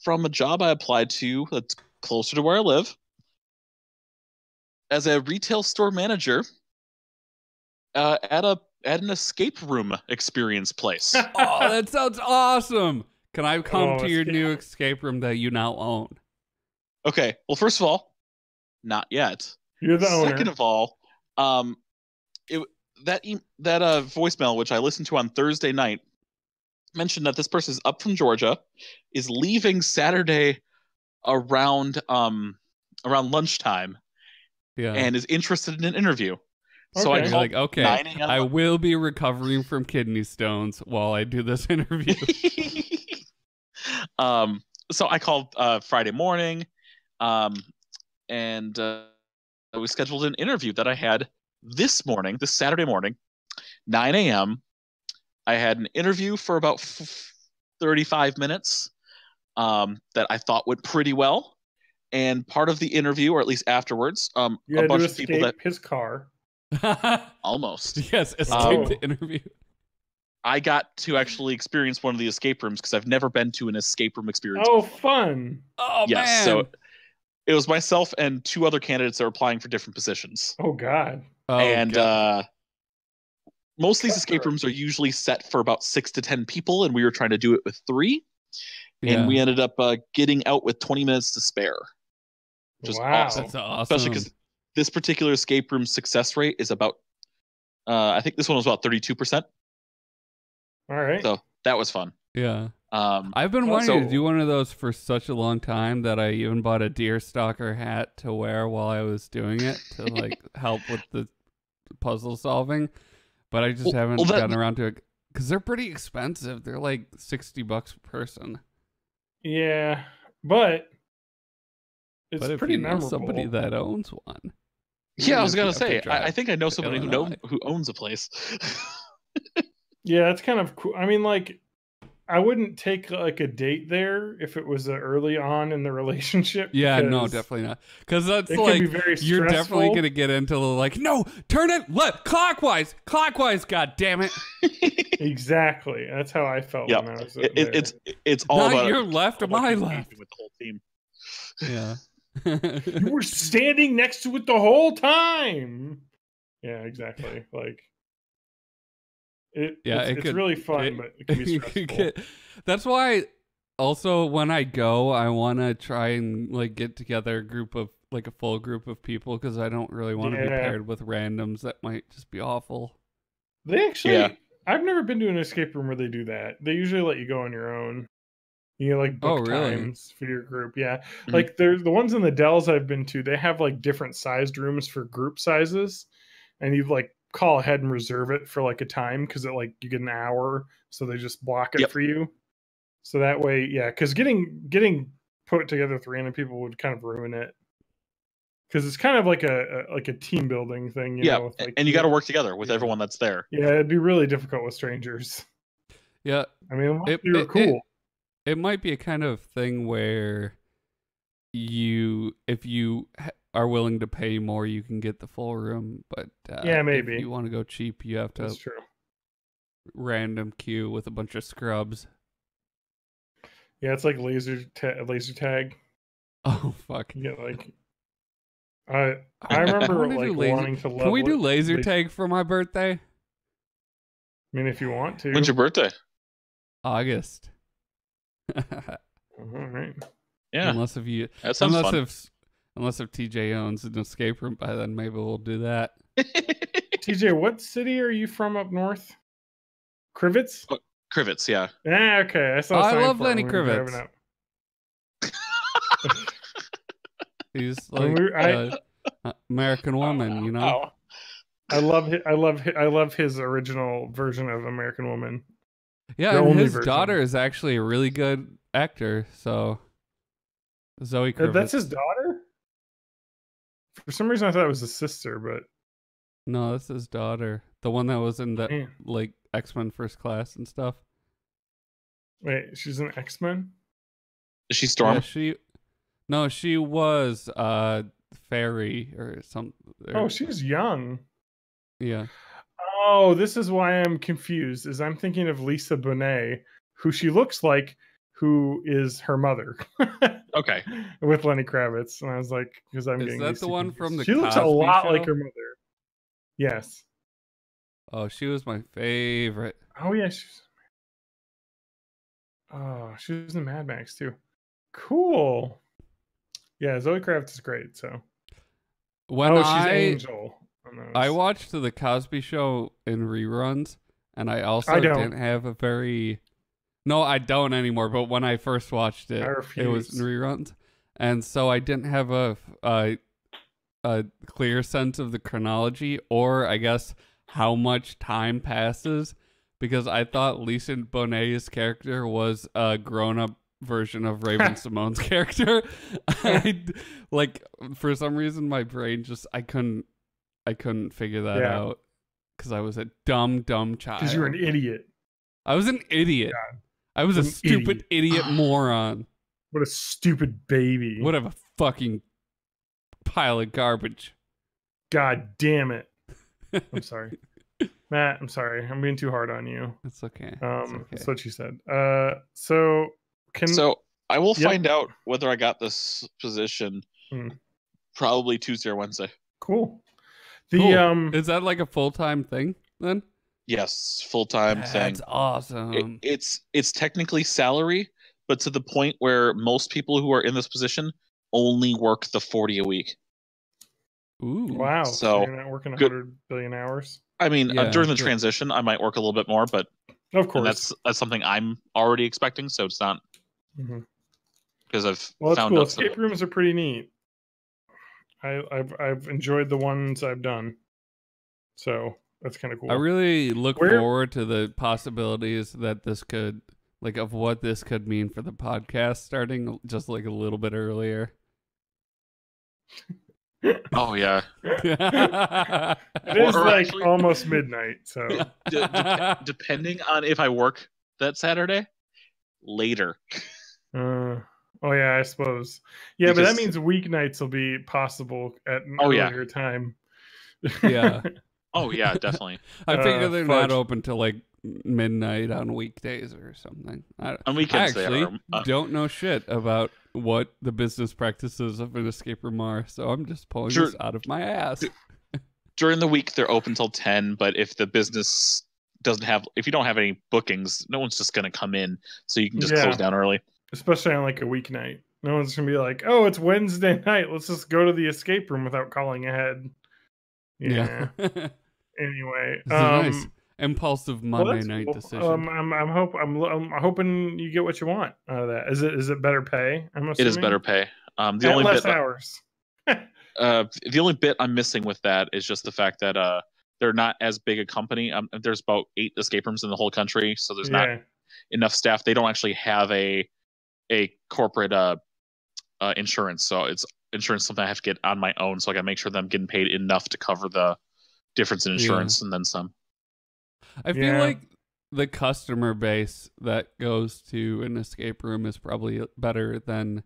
from a job I applied to that's closer to where I live as a retail store manager at an escape room experience place. Oh, that sounds awesome. Can I come Oh, to your escape- new escape room that you now own? Okay, well, first of all, not yet. you're the Second owner. of all, that voicemail, which I listened to on Thursday night, mentioned that this person is up from Georgia, is leaving Saturday around lunchtime, Yeah. and is interested in an interview. So I Okay. You're called like, okay, 9 a.m. I will be recovering from kidney stones while I do this interview. So I called Friday morning, and we scheduled an interview that I had this Saturday morning, 9 a.m. I had an interview for about 35 minutes that I thought went pretty well. And part of the interview, or at least afterwards, You a had to bunch of people that escape his car. almost Yes, escape Oh. the interview. I got to actually experience one of the escape rooms because I've never been to an escape room experience. Oh, before. fun! Oh Yes, man. so it was myself and 2 other candidates that were applying for different positions. Oh God. Oh, And God. most of these escape rooms are usually set for about 6 to 10 people, and we were trying to do it with 3. Yeah. And we ended up getting out with 20 minutes to spare, which is Wow. awesome. That's awesome. Especially because this particular escape room success rate is about, I think this one was about 32%. All right. So that was fun. Yeah. Um, I've been Well, wanting to so- do one of those for such a long time that I even bought a deerstalker hat to wear while I was doing it to like help with the puzzle solving, but I just haven't gotten around to it because they're pretty expensive. They're like $60 per person. Yeah, but it's But if pretty you know memorable. somebody that owns one, yeah, I was even gonna if they say, drive I think I know to somebody Illinois. who owns a place. Yeah, it's kind of cool. I mean, like, I wouldn't take like a date there if it was early on in the relationship. Yeah, no, because definitely not. Because that's It can like be very you're definitely stressful. gonna get into the like, no, turn it left, clockwise. God damn it! Exactly. That's how I felt Yeah, when I was It- there. it's all Not about your left or all about my engaging left. with the whole team. Yeah. You were standing next to it the whole time. Yeah, exactly. Like it's really fun, but it can be stressful. That's why also when I go, I want to try and like get together a group of like a full group of people because I don't really want to be paired with randoms that might just be awful. They actually, I've never been to an escape room where they do that. They usually let you go on your own. You know, like book times for your group. Yeah. Mm-hmm. Like there's the ones in the Dells I've been to, they have like different sized rooms for group sizes. And you like call ahead and reserve it for like a time because it like you get an hour. So they just block it for you. So that way, yeah, because getting put together 300 people would kind of ruin it. Because it's kind of like a team building thing, you know. With, like, and you got to work together with everyone that's there. Yeah, it'd be really difficult with strangers. Yeah, I mean, they were cool. It might be a kind of thing where if you are willing to pay more, you can get the full room. But maybe if you want to go cheap, you have to random queue with a bunch of scrubs. Yeah, it's like laser tag. Oh fuck! Yeah, like. I remember like wanting to level. Can we do laser tag for my birthday? I mean, if you want to. When's your birthday? August. All right. Yeah. Unless if TJ owns an escape room by then, maybe we'll do that. TJ, what city are you from up north? Crivets? Oh, Crivets, yeah. Ah, okay. I love Lenny Crivets. He's like American Woman, you know. I love his original version of American Woman. Yeah, and his daughter is actually a really good actor. So Zoe Kravitz. That's his daughter? For some reason I thought it was his sister, but no, that's his daughter. The one that was in that like X-Men First Class and stuff. Wait, she's an X-Men? Is she Storm? Yeah, No, she was Fairy or something. Oh, she's young. Yeah. Oh, this is why I'm confused. Is I'm thinking of Lisa Bonet, who she looks like, who is her mother. Okay. With Lenny Kravitz, and I was like, because I'm getting. Is that the one from the? She looks a lot like her mother. Yes. Oh, she was my favorite. Oh yeah, she was in Mad Max too. Cool. Yeah, Zoe Kravitz is great. So, she's Angel. I watched the Cosby Show in reruns, and I also didn't have a very. No, I don't anymore. But when I first watched it, it was in reruns, and so I didn't have a clear sense of the chronology, or I guess how much time passes, because I thought Lisa Bonet's character was a grown-up version of Raven Simone's character. For some reason my brain just I couldn't figure that out because I was a dumb child. Because you were an idiot. I was an idiot. God. I was a stupid idiot moron. What a stupid baby. What a fucking pile of garbage. God damn it. I'm sorry. Matt, I'm sorry. I'm being too hard on you. It's okay. That's what you said. So I will find out whether I got this position probably Tuesday or Wednesday. Cool. Is that like a full-time thing then? Yes, full-time thing. That's awesome. It's technically salary, but to the point where most people who are in this position only work the 40 a week. Ooh. Wow. So you're not working 100 billion hours? I mean, during the transition, I might work a little bit more, but of course, that's something I'm already expecting. So it's not because I've found cool. out. Escape rooms are pretty neat. I've enjoyed the ones I've done, so that's kind of cool. I really look forward to the possibilities that this could, of what this could mean for the podcast, starting just like a little bit earlier. Oh yeah, it is actually almost midnight. So depending on if I work that Saturday, later. Oh yeah, I suppose. Yeah, but that means weeknights will be possible at an earlier time. Yeah. Oh yeah, definitely. I figure they're not open till like midnight on weekdays or something. On weekends, I actually don't know shit about what the business practices of an escape room are, so I'm just pulling Sure. this out of my ass. During the week, they're open till 10, but if the business if you don't have any bookings, no one's just going to come in, so you can just close down early. Especially on like a weeknight. No one's going to be like, oh, it's Wednesday night. Let's just go to the escape room without calling ahead. Yeah. Anyway. This is a nice impulsive Monday night cool. decision. I'm hoping you get what you want out of that. Is it better pay? I'm assuming It is better pay. The at only less bit, hours. the only bit I'm missing with that is just the fact that they're not as big a company. There's about 8 escape rooms in the whole country, so there's not enough staff. They don't actually have a corporate insurance, so it's insurance something I have to get on my own. So I got to make sure that I'm getting paid enough to cover the difference in insurance and then some. I feel like the customer base that goes to an escape room is probably better than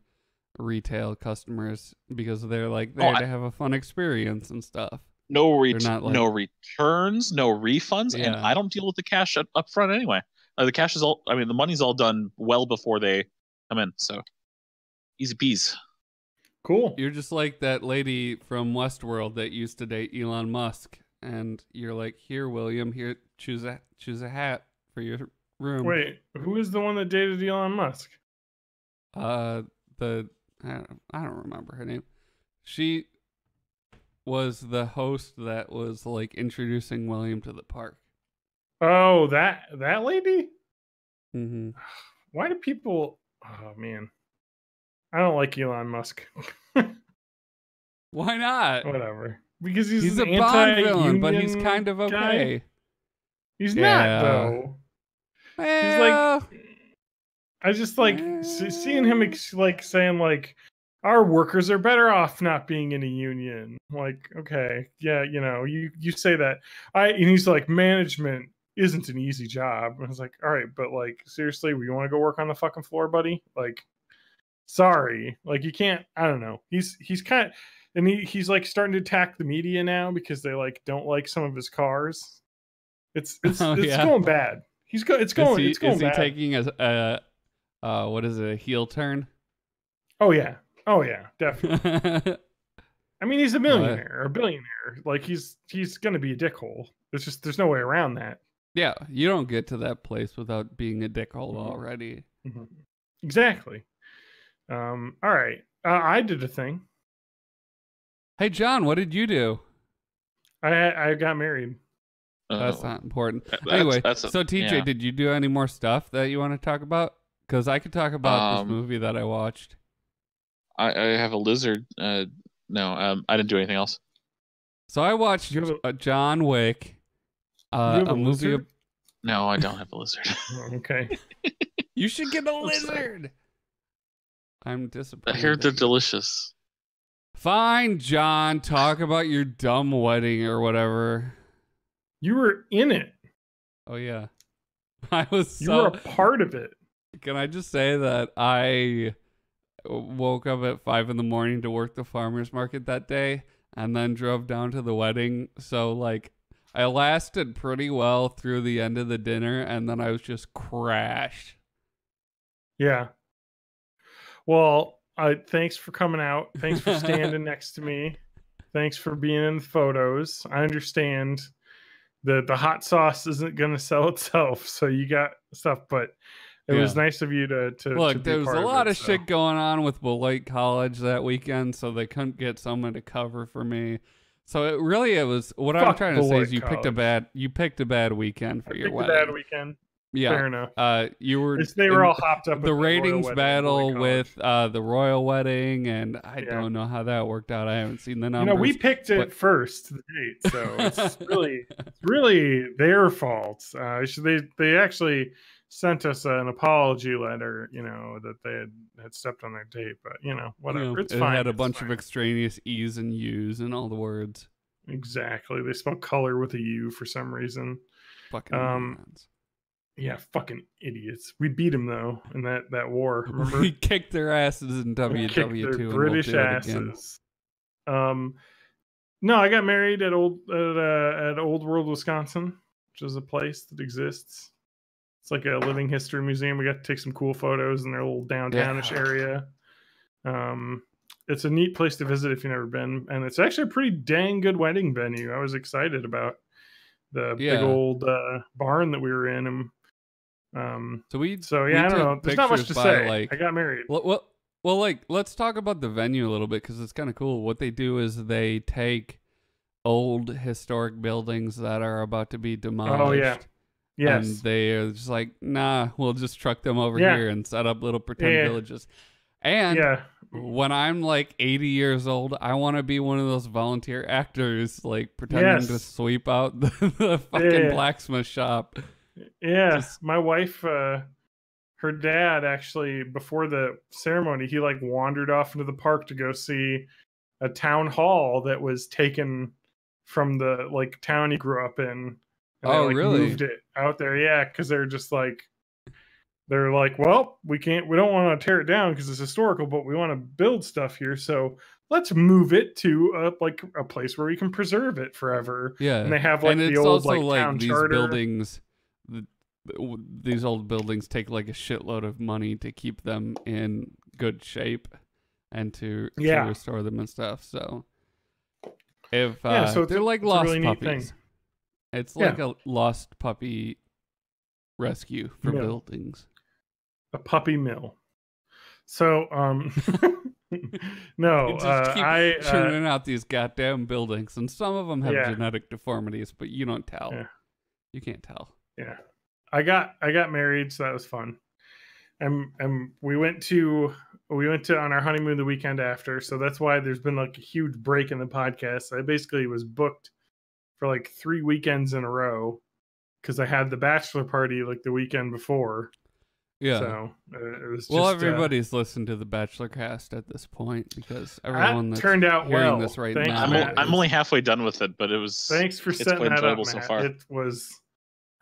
retail customers because they're like there to have a fun experience and stuff. No returns, no refunds, and I don't deal with the cash up front anyway. The cash is the money's all done well before they come in, so easy peas. Cool. You're just like that lady from Westworld that used to date Elon Musk, and you're like, here, William, here, choose a hat for your room. Wait, who is the one that dated Elon Musk? I don't remember her name. She was the host that was like introducing William to the park. Oh, that lady? Mm-hmm. Why do people... Oh, man. I don't like Elon Musk. Why not? Whatever. Because he's a an Bond villain, but he's kind of okay. Guy. He's not, though. He's like... I just like seeing him like saying like, our workers are better off not being in a union. Like, okay, yeah, you say that. And he's like, management isn't an easy job. And I was like, all right, but like, seriously, we want to go work on the fucking floor, buddy? Like, sorry, like you can't. I don't know. He's kind of, and he's like starting to attack the media now because they like don't like some of his cars. It's going bad. It's going bad. Is he taking a what is it, a heel turn? Oh yeah, definitely. I mean, he's a millionaire or a billionaire. Like he's gonna be a dickhole. It's just there's no way around that. Yeah, you don't get to that place without being a dickhole already. Mm-hmm. Exactly. All right. I did a thing. Hey John, what did you do? I got married. That's not important. Anyway, so TJ, did you do any more stuff that you want to talk about? Because I could talk about this movie that I watched. I have a lizard. No, I didn't do anything else. So I watched John Wick. A movie. No, I don't have a lizard. Okay. You should get a lizard. I'm disappointed. I hear they're delicious. Fine, John. Talk about your dumb wedding or whatever. You were in it. Oh yeah, I was. You were a part of it. Can I just say that I woke up at 5 a.m. to work the farmer's market that day, and then drove down to the wedding. So like, I lasted pretty well through the end of the dinner, and then I was just crashed. Yeah. Well, thanks for coming out. Thanks for standing next to me. Thanks for being in the photos. I understand that the hot sauce isn't going to sell itself, so you got stuff, but it was nice of you to look. To there was a lot of shit going on with Beloit College that weekend, so they couldn't get someone to cover for me. So it was what I'm trying to say is you picked a bad weekend for your wedding. A bad weekend. Yeah, fair enough. They were all hopped up. The ratings battle with the royal wedding, and I don't know how that worked out. I haven't seen the numbers. We picked it first, the date, so it's really their fault. They actually sent us an apology letter, that they had stepped on their date, but whatever. It's fine. It had a bunch of extraneous E's and U's and all the words. Exactly. They spelled color with a U for some reason. Fucking yeah, fucking idiots. We beat them though in that war. Remember? We kicked their asses in WW2 and British we'll do asses. No, I got married at Old World, Wisconsin, which is a place that exists. It's like a living history museum. We got to take some cool photos in their little downtownish area. It's a neat place to visit if you've never been, and it's actually a pretty dang good wedding venue. I was excited about the big Yeah. old barn that we were in, and So yeah, I don't know. took There's not much pictures to by say. like I got married. well, like let's talk about the venue a little bit because it's kind of cool. What they do is they take old historic buildings that are about to be demolished. Oh yeah, And yes, they are just like, nah, we'll just truck them over Yeah. here and set up little pretend Yeah. villages. And yeah, when I'm like 80 years old, I want to be one of those volunteer actors, like pretending to Yes. sweep out the fucking Yeah. blacksmith shop. yeah. Just- My wife, her dad actually before the ceremony, he like wandered off into the park to go see a town hall that was taken from the like town he grew up in. And Oh, they, like, really? moved it out there, yeah, because they're like, well, we don't want to tear it down because it's historical, but we want to build stuff here, so let's move it to a place where we can preserve it forever. Yeah. And they have like and the it's old also like town these charter. buildings, these old buildings take like a shitload of money to keep them in good shape and to Yeah. restore them and stuff. So if so they're like it's a lost really neat puppies. thing. It's Yeah. like a lost puppy rescue for Yeah. buildings. A puppy mill. So no, You just keep I churning out these goddamn buildings, and some of them have Yeah. genetic deformities, but you don't tell. Yeah. You can't tell. yeah, I got married, so that was fun. And we went on our honeymoon the weekend after, so that's why there's been like a huge break in the podcast. I basically was booked for like 3 weekends in a row because I had the bachelor party like the weekend before. Yeah. So it was Well, just, everybody's listened to the Bachelor cast at this point because that everyone that's turned out hearing well. this right Thanks, now. Matt. I'm only halfway done with it, but Thanks for it's setting quite that up, enjoyable so Matt. far. It was.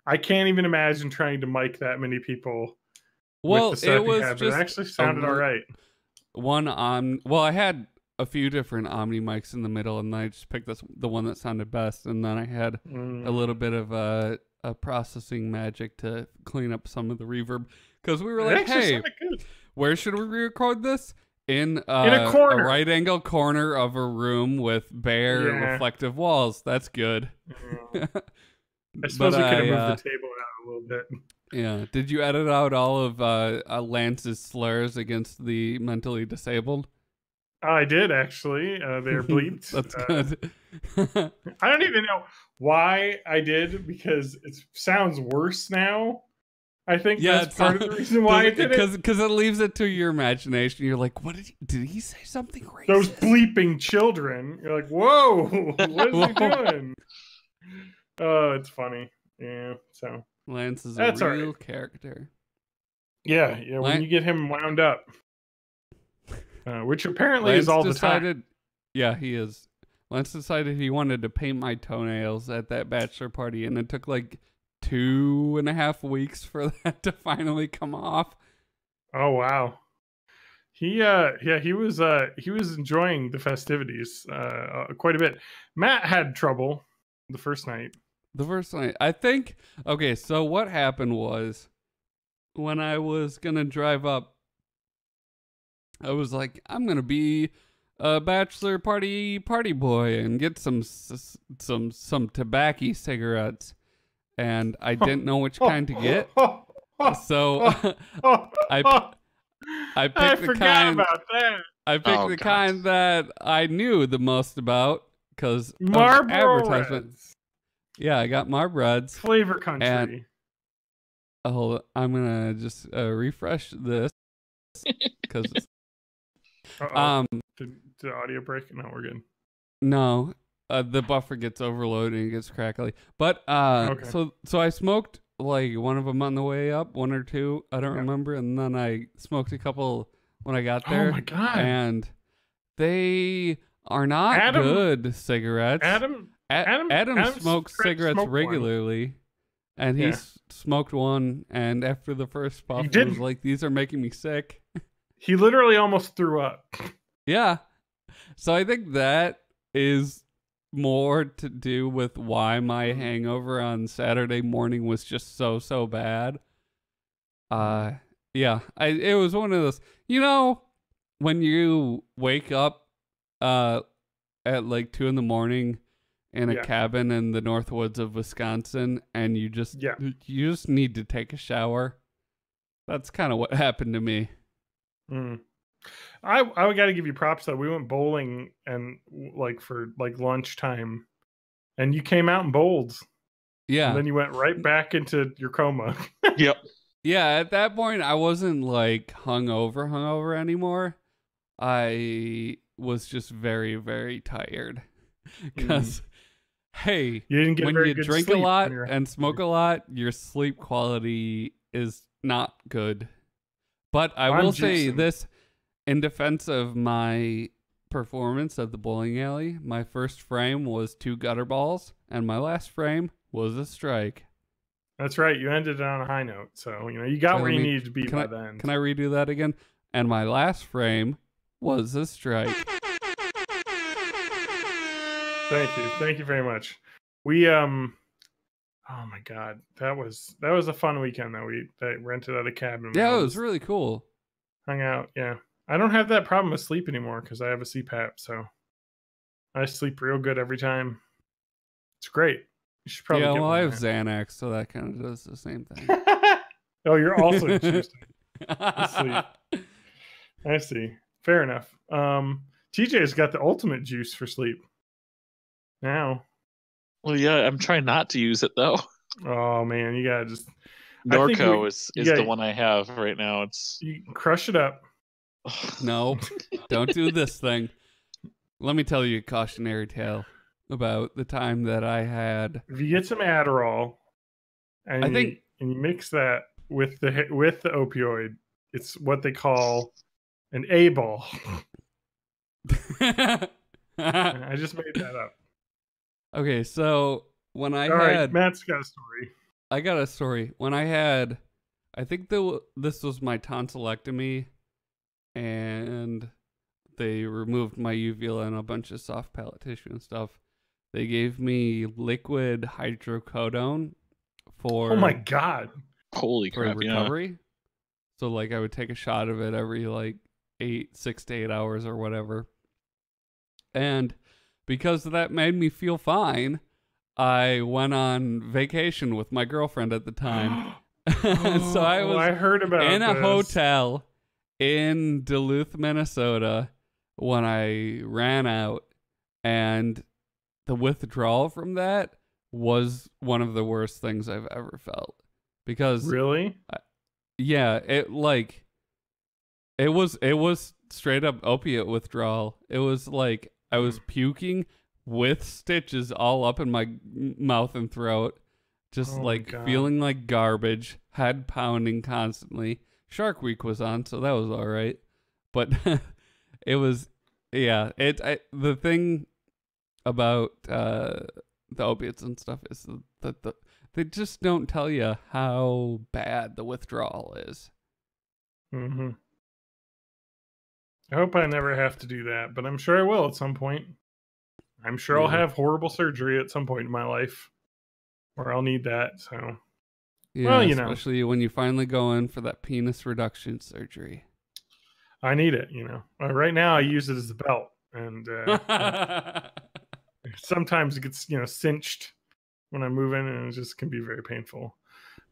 I can't even imagine trying to mic that many people. Well, with the setup it you was had, but just it actually sounded all right. Well, I had a few different Omni mics in the middle, and I just picked the one that sounded best, and then I had a little bit of a processing magic to clean up some of the reverb because we were like, hey, where should we record this? In a corner. a right angle corner of a room with bare reflective walls. That's good. I suppose we could have moved the table out a little bit. Yeah. Did you edit out all of Lance's slurs against the mentally disabled? I did actually. They're bleeped. That's good. I don't even know why I did because it sounds worse now. I think that's part of the reason why I did it. Because it leaves it to your imagination. You're like, what did he say something racist? Those bleeping children. You're like, whoa, what is he doing? Oh, it's funny. Yeah, so Lance is that's a all real right. character. Yeah, when you get him wound up. Which apparently is all the time. Yeah, he is. Lance decided he wanted to paint my toenails at that bachelor party, and it took like 2.5 weeks for that to finally come off. Oh wow. He was enjoying the festivities quite a bit. Matt had trouble the first night. I think, okay, so what happened was when I was gonna drive up, I was like, I'm gonna be a bachelor party boy and get some tobacco cigarettes, and I didn't know which kind to get, so I picked the kind. About that. I picked the kind that I knew the most about because Marlboro advertisement. Reds. Yeah, I got Marbreds. Flavor Country. And, hold on, I'm gonna just refresh this because did the audio break? No, we're good. No, the buffer gets overloaded and it gets crackly. But Okay. so I smoked like one of them on the way up, one or two, I don't remember, and then I smoked a couple when I got there. Oh my god! And they are not good cigarettes. Adam smokes cigarettes regularly, and he smoked one. And after the first puff, he was like, "These are making me sick." He literally almost threw up. Yeah, so I think that is more to do with why my hangover on Saturday morning was just so bad. Yeah, it was one of those. when you wake up at like 2 a.m. in a Yeah. cabin in the north woods of Wisconsin, and you just need to take a shower. That's kind of what happened to me. Mm. I got to give you props though. We went bowling and like for like lunchtime, and you came out and bowled. Yeah. And then you went right back into your coma. Yep. Yeah, at that point I wasn't like hungover anymore. I was just very, very tired. Because hey, you didn't get when very you good drink a sleep lot when you're and smoke a lot, your sleep quality is not good. But I will say juicing. this in defense of my performance at the bowling alley. My first frame was 2 gutter balls, and my last frame was a strike. That's right. You ended it on a high note. So, you got where you needed to be by the end. Can I redo that again? And my last frame was a strike. Thank you. Thank you very much. We oh my god. That was a fun weekend that we rented out a cabin. Yeah, it was really cool. Hung out, yeah. I don't have that problem with sleep anymore because I have a CPAP, so I sleep real good every time. It's great. You should probably get one. I have Xanax, so that kind of does the same thing. Oh, you're also juicing. Sleep. I see. Fair enough. TJ's got the ultimate juice for sleep. Now. Well, yeah, I'm trying not to use it though. Oh man, you gotta just. Norco is the one I have right now. You crush it up. No, don't do this thing. Let me tell you a cautionary tale about the time that I had. If you get some Adderall, and you mix that with the opioid, it's what they call an A-ball. I just made that up. Okay, so when I All had... right, Matt's got a story. I got a story. When I had... I think this was my tonsillectomy, and they removed my uvula and a bunch of soft palate tissue and stuff. They gave me liquid hydrocodone for... Oh my god. Holy crap, recovery. Yeah. So like I would take a shot of it every like 6 to 8 hours or whatever. And because that made me feel fine, I went on vacation with my girlfriend at the time. So I heard about in a this. hotel in Duluth, Minnesota when I ran out, and the withdrawal from that was one of the worst things I've ever felt. Because really? Yeah, it was straight up opiate withdrawal. It was like I was puking with stitches all up in my mouth and throat, just feeling like garbage, head pounding constantly. Shark Week was on, so that was all right. But it was, yeah, the thing about the opiates and stuff is that they just don't tell you how bad the withdrawal is. Mm-hmm. I hope I never have to do that, but I'm sure I will at some point. I'm sure I'll have horrible surgery at some point in my life where I'll need that. So, yeah, well, especially when you finally go in for that penis reduction surgery. I need it, Right now I use it as a belt, and sometimes it gets, cinched when I move in, and it just can be very painful.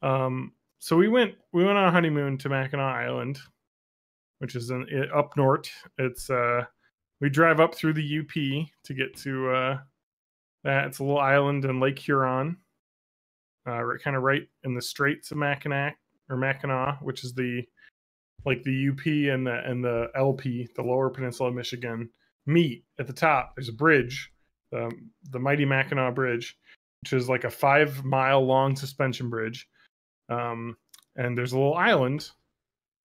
So we went on a honeymoon to Mackinac Island, which is up north. It's we drive up through the UP to get to that. It's a little island in Lake Huron, kind of right in the Straits of Mackinac, which is the UP and the LP, the Lower Peninsula of Michigan, meet at the top. There's a bridge, the mighty Mackinac Bridge, which is like a 5-mile long suspension bridge. And there's a little island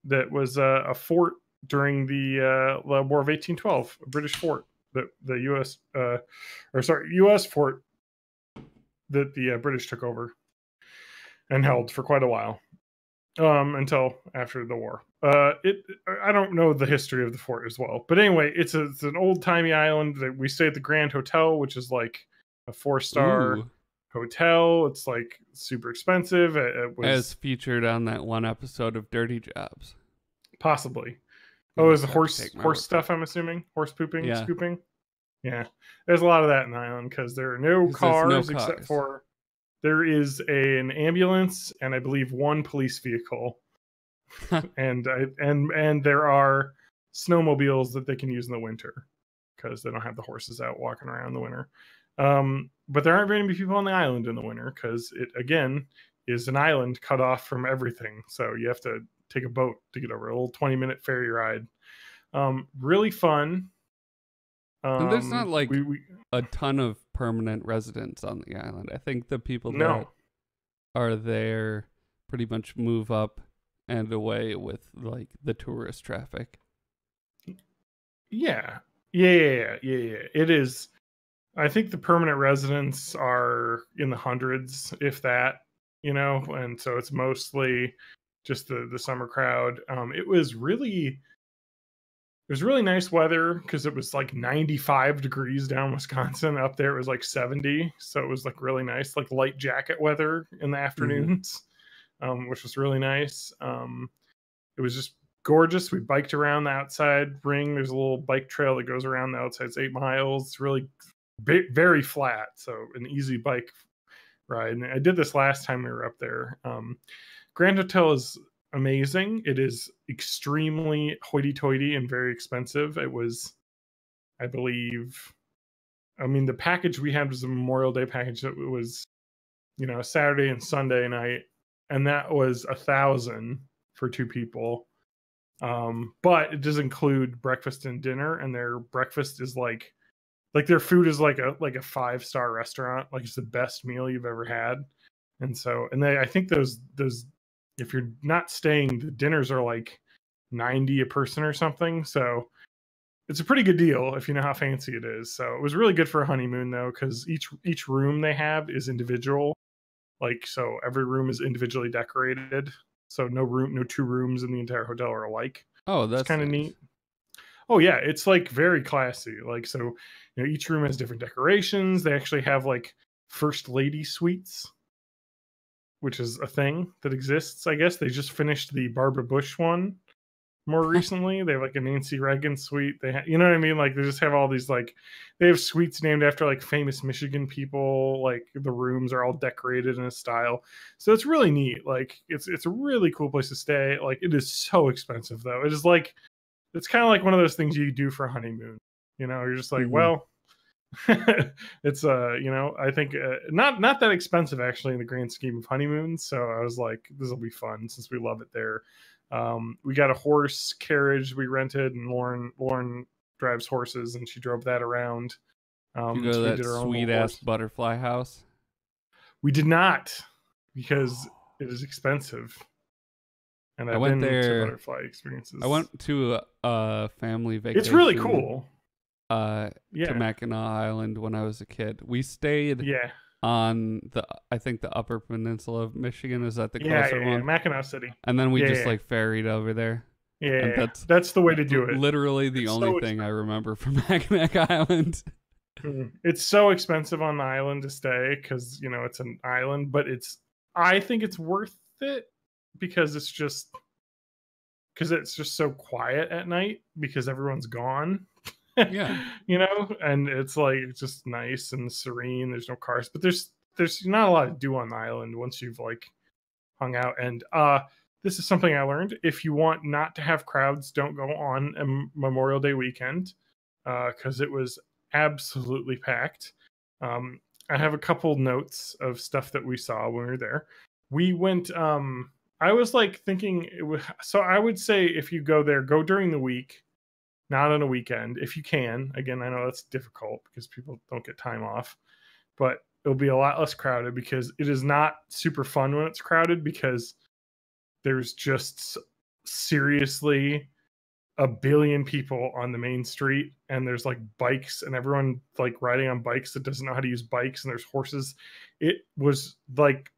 that was a fort during the War of 1812, a British fort that the U.S. fort that the British took over and held for quite a while, until after the war. I don't know the history of the fort as well, but anyway, it's an old timey island that we stay at the Grand Hotel, which is like a 4-star hotel. It's like super expensive. It was as featured on that one episode of Dirty Jobs. Possibly. Oh, You'll is the just have to take my word horse for it. stuff? I'm assuming horse pooping, Yeah. scooping. Yeah, there's a lot of that in the island because there are no 'Cause there's no cars except cars. for there is an ambulance and I believe one police vehicle, and there are snowmobiles that they can use in the winter because they don't have the horses out walking around in the winter. But there aren't very many people on the island in the winter because it again is an island cut off from everything. So you have to take a boat to get over a little 20-minute ferry ride. Really fun. And there's not like We a ton of permanent residents on the island. I think the people that no. are there pretty much move up and away with like the tourist traffic. Yeah. It is. I think the permanent residents are in the hundreds, if that, and so it's mostly just the summer crowd. It was really nice weather because it was like 95 degrees down Wisconsin. Up there it was like 70, so it was like really nice, like light jacket weather in the afternoons, which was really nice. It was just gorgeous. We biked around the outside ring. There's a little bike trail that goes around the outside. It's 8 miles. It's really very flat, so an easy bike ride. And I did this last time we were up there. Grand Hotel is amazing. It is extremely hoity-toity and very expensive. It was, I believe, the package we had was a Memorial Day package that was, Saturday and Sunday night, and that was $1,000 for 2 people. But it does include breakfast and dinner, and their breakfast is like their food is like a 5-star restaurant. Like it's the best meal you've ever had. And so, I think those if you're not staying, the dinners are like $90 a person or something. So it's a pretty good deal if you know how fancy it is. So it was really good for a honeymoon though, because each room they have is individual. Like, so every room is individually decorated. So no 2 rooms in the entire hotel are alike. Oh, that's it's kind of nice. neat. Oh yeah, it's like very classy. Like, so each room has different decorations. They actually have like first lady suites, which is a thing that exists. I guess they just finished the Barbara Bush one more recently. They have like a Nancy Reagan suite. You know what I mean? Like they just have all these they have suites named after like famous Michigan people. Like the rooms are all decorated in a style. So it's really neat. Like it's a really cool place to stay. Like it is so expensive though. It is like, it's kind of like one of those things you do for a honeymoon. You're just like, well, it's I think not that expensive actually in the grand scheme of honeymoons. So I was like, this will be fun since we love it there. We got a horse carriage we rented, and Lauren drives horses, and she drove that around. You go to that sweet ass butterfly house? We did not, because it is expensive. And I've been to butterfly experiences. I went to a family vacation. It's really cool. To Mackinac Island when I was a kid. We stayed on I think the Upper Peninsula of Michigan. Is that the closer one? Yeah, Mackinac City. And then we just ferried over there. Yeah, that's the way to do it. Literally the only thing I remember from Mackinac Island. It's so expensive on the island to stay because it's an island, but I think it's worth it because it's just so quiet at night because everyone's gone. Yeah. And it's like just nice and serene. There's no cars, but there's not a lot to do on the island once you've like hung out. And this is something I learned: if you want not to have crowds, don't go on a Memorial Day weekend because it was absolutely packed. I have a couple notes of stuff that we saw when we were there. We went. I was like thinking so I would say if you go there, go during the week. Not on a weekend, if you can. Again, I know that's difficult because people don't get time off, but it'll be a lot less crowded because it is not super fun when it's crowded because there's just seriously a billion people on the main street, and there's like bikes and everyone like riding on bikes that doesn't know how to use bikes, and there's horses. It was like,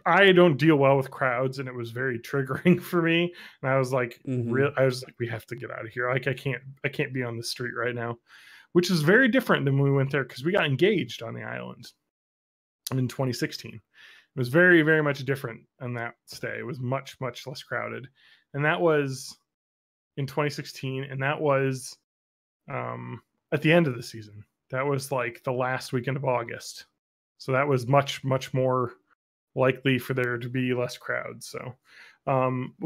I don't deal well with crowds, and it was very triggering for me. And I was like, we have to get out of here. Like I can't be on the street right now, which is very different than when we went there because we got engaged on the island in 2016. It was very, very much different on that stay. It was much, much less crowded, and that was in 2016, and that was at the end of the season. That was like the last weekend of August. So that was much, much more likely for there to be less crowds. So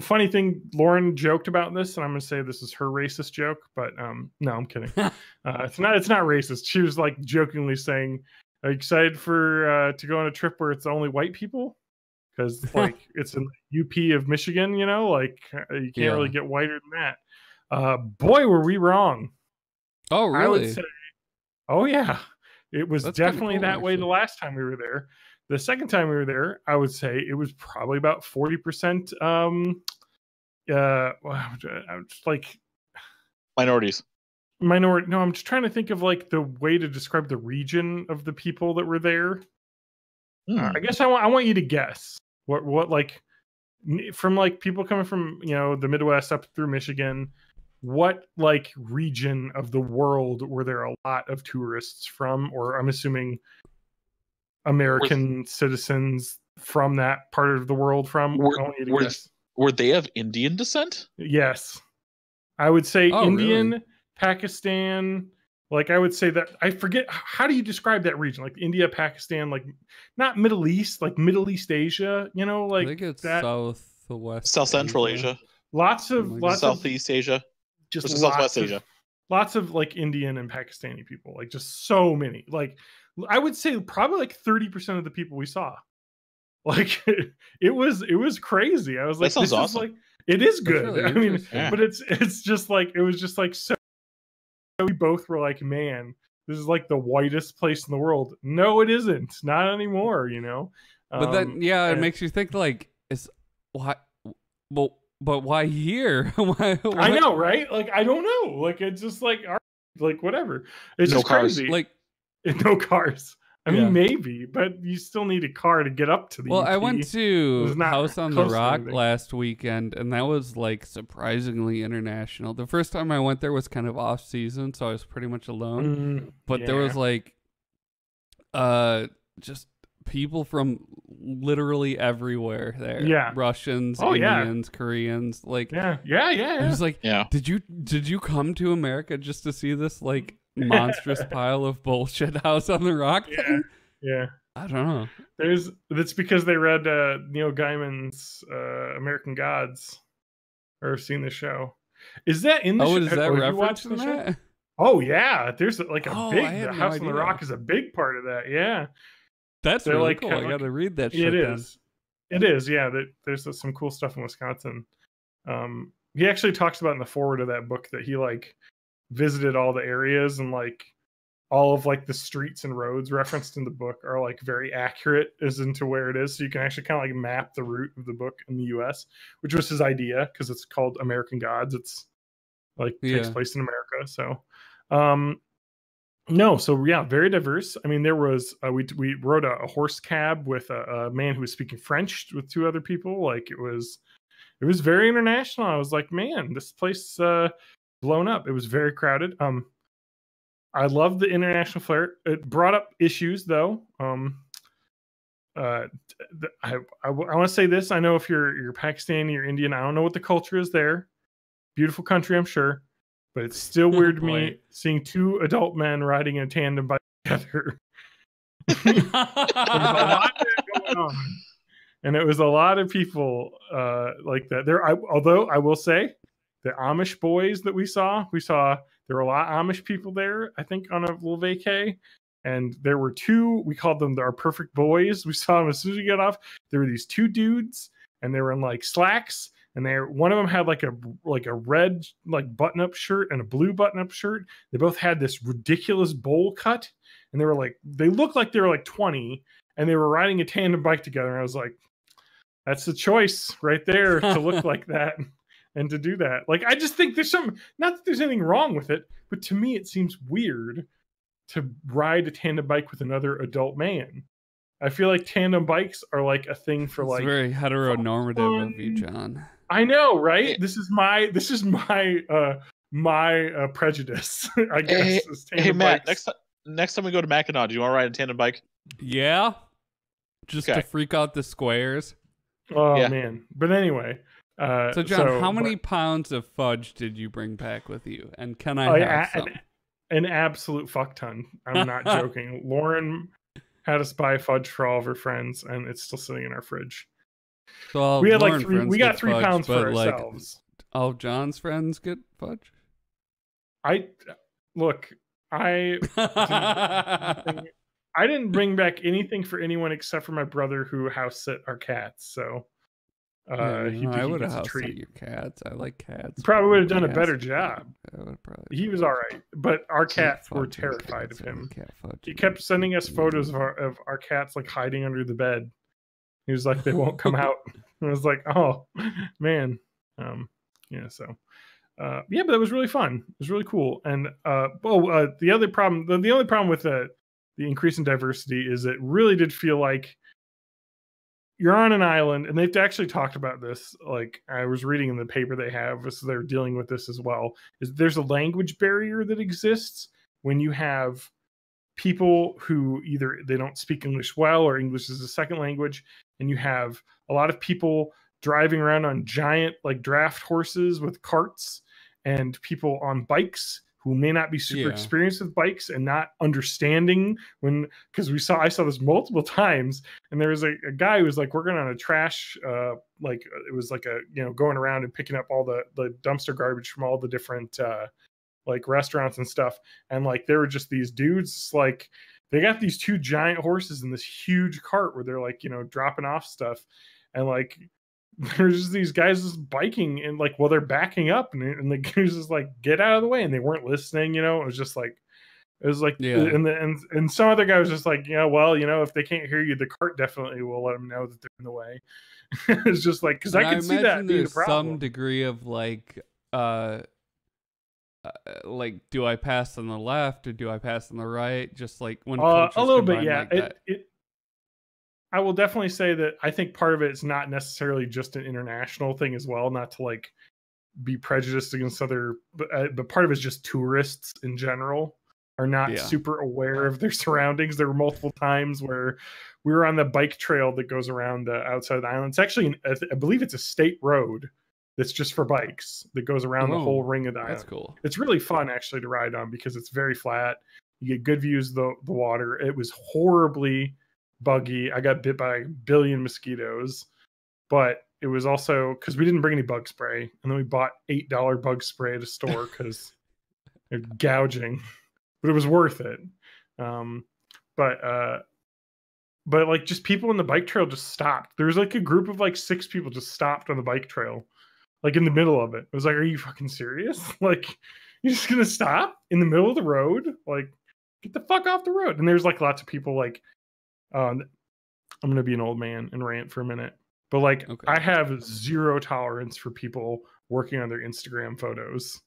funny thing, Lauren joked about this, and I'm gonna say this is her racist joke, but no, I'm kidding. It's not racist. She was like jokingly saying, "Are you excited for to go on a trip where it's only white people?" Because like it's in the UP of Michigan, you know, like you can't really get whiter than that. Boy, were we wrong. Oh, really? I would say, oh yeah, it was That's definitely kinda cool, that way the actually. last time we were there. The second time we were there, I would say it was probably about 40%. I'm just like Minorities. minority. No, I'm just trying to think of like the way to describe the region of the people that were there. I guess I want you to guess what like from like people coming from the Midwest up through Michigan. What like region of the world were there a lot of tourists from, or I'm assuming American citizens from that part of the world from? I want you to guess. Were they of Indian descent? Yes, I would say Oh, Indian, really? Pakistan. Like I would say that I forget how do you describe that region? Like India, Pakistan, like not Middle East, like Middle East Asia. I Like think it's that. Southwest South Central Asia. Asia. Lots of Something like lots of Southeast Asia. just Which is Southwest lots of Asia. lots of like Indian and Pakistani people. Like just so many. Like I would say probably like 30% of the people we saw. Like it was crazy. I was like, That sounds this is awesome. like it is That's good. really I mean, interesting. but it's just like it was just like so we both were like, man, this is like the whitest place in the world. No, it isn't. Not anymore, But then, yeah, it and makes you think like, is why? But why here? why? I know, right? Like I don't know. Like it's just like whatever. It's No just cars. crazy. Like, No cars. I Yeah. mean, maybe, but you still need a car to get up to the well, I UP. went to It's not House on the close to Rock anything. last weekend, and that was like surprisingly international. The first time I went there was kind of off season, so I was pretty much alone. But there was Yeah. like, just people from literally everywhere there. Yeah. Russians, Oh, yeah. Indians, Koreans. Like, Yeah. I was like, Yeah. did you come to America just to see this like monstrous pile of bullshit House on the Rock Yeah. thing? Yeah. I don't know. That's because they read Neil Gaiman's American Gods or seen the show. Is that in the Oh, show? is that Have you reference watched in the show? that? Oh yeah, there's like a Oh, big I had the no House on the idea. Rock is a big part of that. Yeah. That's They're really like cool. kinda I like- gotta read that shit It then. is. It is, yeah. There's some cool stuff in Wisconsin. He actually talks about in the forward of that book that he like visited all the areas and like all of like the streets and roads referenced in the book are like very accurate as into where it is. So you can actually kind of like map the route of the book in the US, which was his idea because it's called American Gods. It's like takes Yeah. place in America. So no, so yeah, very diverse. I mean, there was we rode a horse cab with a man who was speaking French with two other people. Like it was very international. I was like, man, this place blown up. It was very crowded. I love the international flair. It brought up issues though. I want to say this. I know if you're Pakistani or Indian, I don't know what the culture is there. Beautiful country, I'm sure. But it's still weird to me Boy. seeing two adult men riding in a tandem bike together. There was a lot of that going on. And it was a lot of people like that. Although I will say, the Amish boys that we saw there were a lot of Amish people there, I think, on a little vacay. And there were two, we called them our perfect boys. We saw them as soon as we got off. There were these two dudes, and they were in like slacks. And one of them had like a red like button-up shirt and a blue button-up shirt. They both had this ridiculous bowl cut, and they looked like they were like 20, and they were riding a tandem bike together. And I was like, that's the choice right there to look like that and to do that. Like I just think there's not that there's anything wrong with it, but to me it seems weird to ride a tandem bike with another adult man. I feel like tandem bikes are like a thing for It's like very heteronormative of you, John. I know, right? This is my prejudice, I guess. is Hey tandem Matt, bikes. next time we go to Mackinac, do you want to ride a tandem bike? Yeah, just Okay. to freak out the squares. Oh Yeah. man. But anyway, So John, how many pounds of fudge did you bring back with you? And can I have some? An absolute fuck ton. I'm not joking. Lauren had us buy fudge for all of her friends, and it's still sitting in our fridge. So we had Lauren like three. We got 3 fudge, pounds for like, ourselves. All of John's friends get fudge. I didn't bring back anything for anyone except for my brother who house sit our cats. So I would have house sit your cats. I like cats. Probably would have done a better job. He was all right, but our cats were fudge terrified of him. Cat fudge. He kept sending us photos of our cats like hiding under the bed. He was like, they won't come out. I was like, oh man, yeah. So yeah, but it was really fun. It was really cool. And the other problem, the only problem with the increase in diversity is it really did feel like you're on an island, and they've actually talked about this. Like I was reading in the paper they have, so they're dealing with this as well. Is there's a language barrier that exists when you have people who either they don't speak English well or English is a second language, and you have a lot of people driving around on giant like draft horses with carts, and people on bikes who may not be super experienced with bikes and not understanding because I saw this multiple times, and there was a guy who was like working on a trash, like it was like going around and picking up all the dumpster garbage from all the different like restaurants and stuff. And like, there were just these dudes, like they got these 2 giant horses in this huge cart where they're like, dropping off stuff. And like, there's just these guys just biking and like, while they're backing up and the guys just like, get out of the way. And they weren't listening, it was just like, and some other guy was just like, well, if they can't hear you, the cart definitely will let them know that they're in the way. It's just like, cause I can see that being a problem. Some degree of like, do I pass on the left or do I pass on the right? Just like when a little bit, yeah. Like I will definitely say that I think part of it is not necessarily just an international thing as well, not to like be prejudiced against other, but part of it is just tourists in general are not super aware of their surroundings. There were multiple times where we were on the bike trail that goes around outside the island. It's actually, I believe it's a state road that's just for bikes that goes around the whole ring of the island. That's cool. It's really fun actually to ride on because it's very flat. You get good views of the water. It was horribly buggy. I got bit by a billion mosquitoes, but it was also because we didn't bring any bug spray, and then we bought $8 bug spray at a store because they're gouging, but it was worth it. But like just people on the bike trail just stopped. There was like a group of like 6 people just stopped on the bike trail, like in the middle of it. It was like, are you fucking serious? Like, you're just gonna stop in the middle of the road? Like, get the fuck off the road. And there's like lots of people like, I'm gonna be an old man and rant for a minute, but like, I have zero tolerance for people working on their Instagram photos,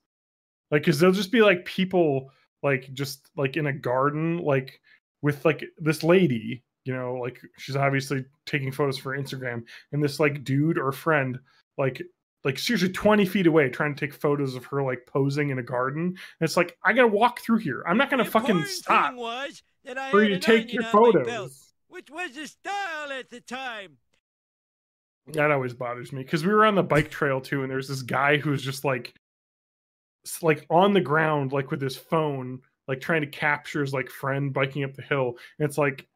like, because they'll just be like people like just like in a garden, like with like this lady, like she's obviously taking photos for Instagram, and this like dude or friend like seriously 20 feet away trying to take photos of her like posing in a garden. And it's like, I gotta walk through here. I'm not gonna fucking stop for you to take your photos. Which was the style at the time. That always bothers me because we were on the bike trail too, and there's this guy who's just like on the ground, like with his phone, like trying to capture his like friend biking up the hill. And it's like,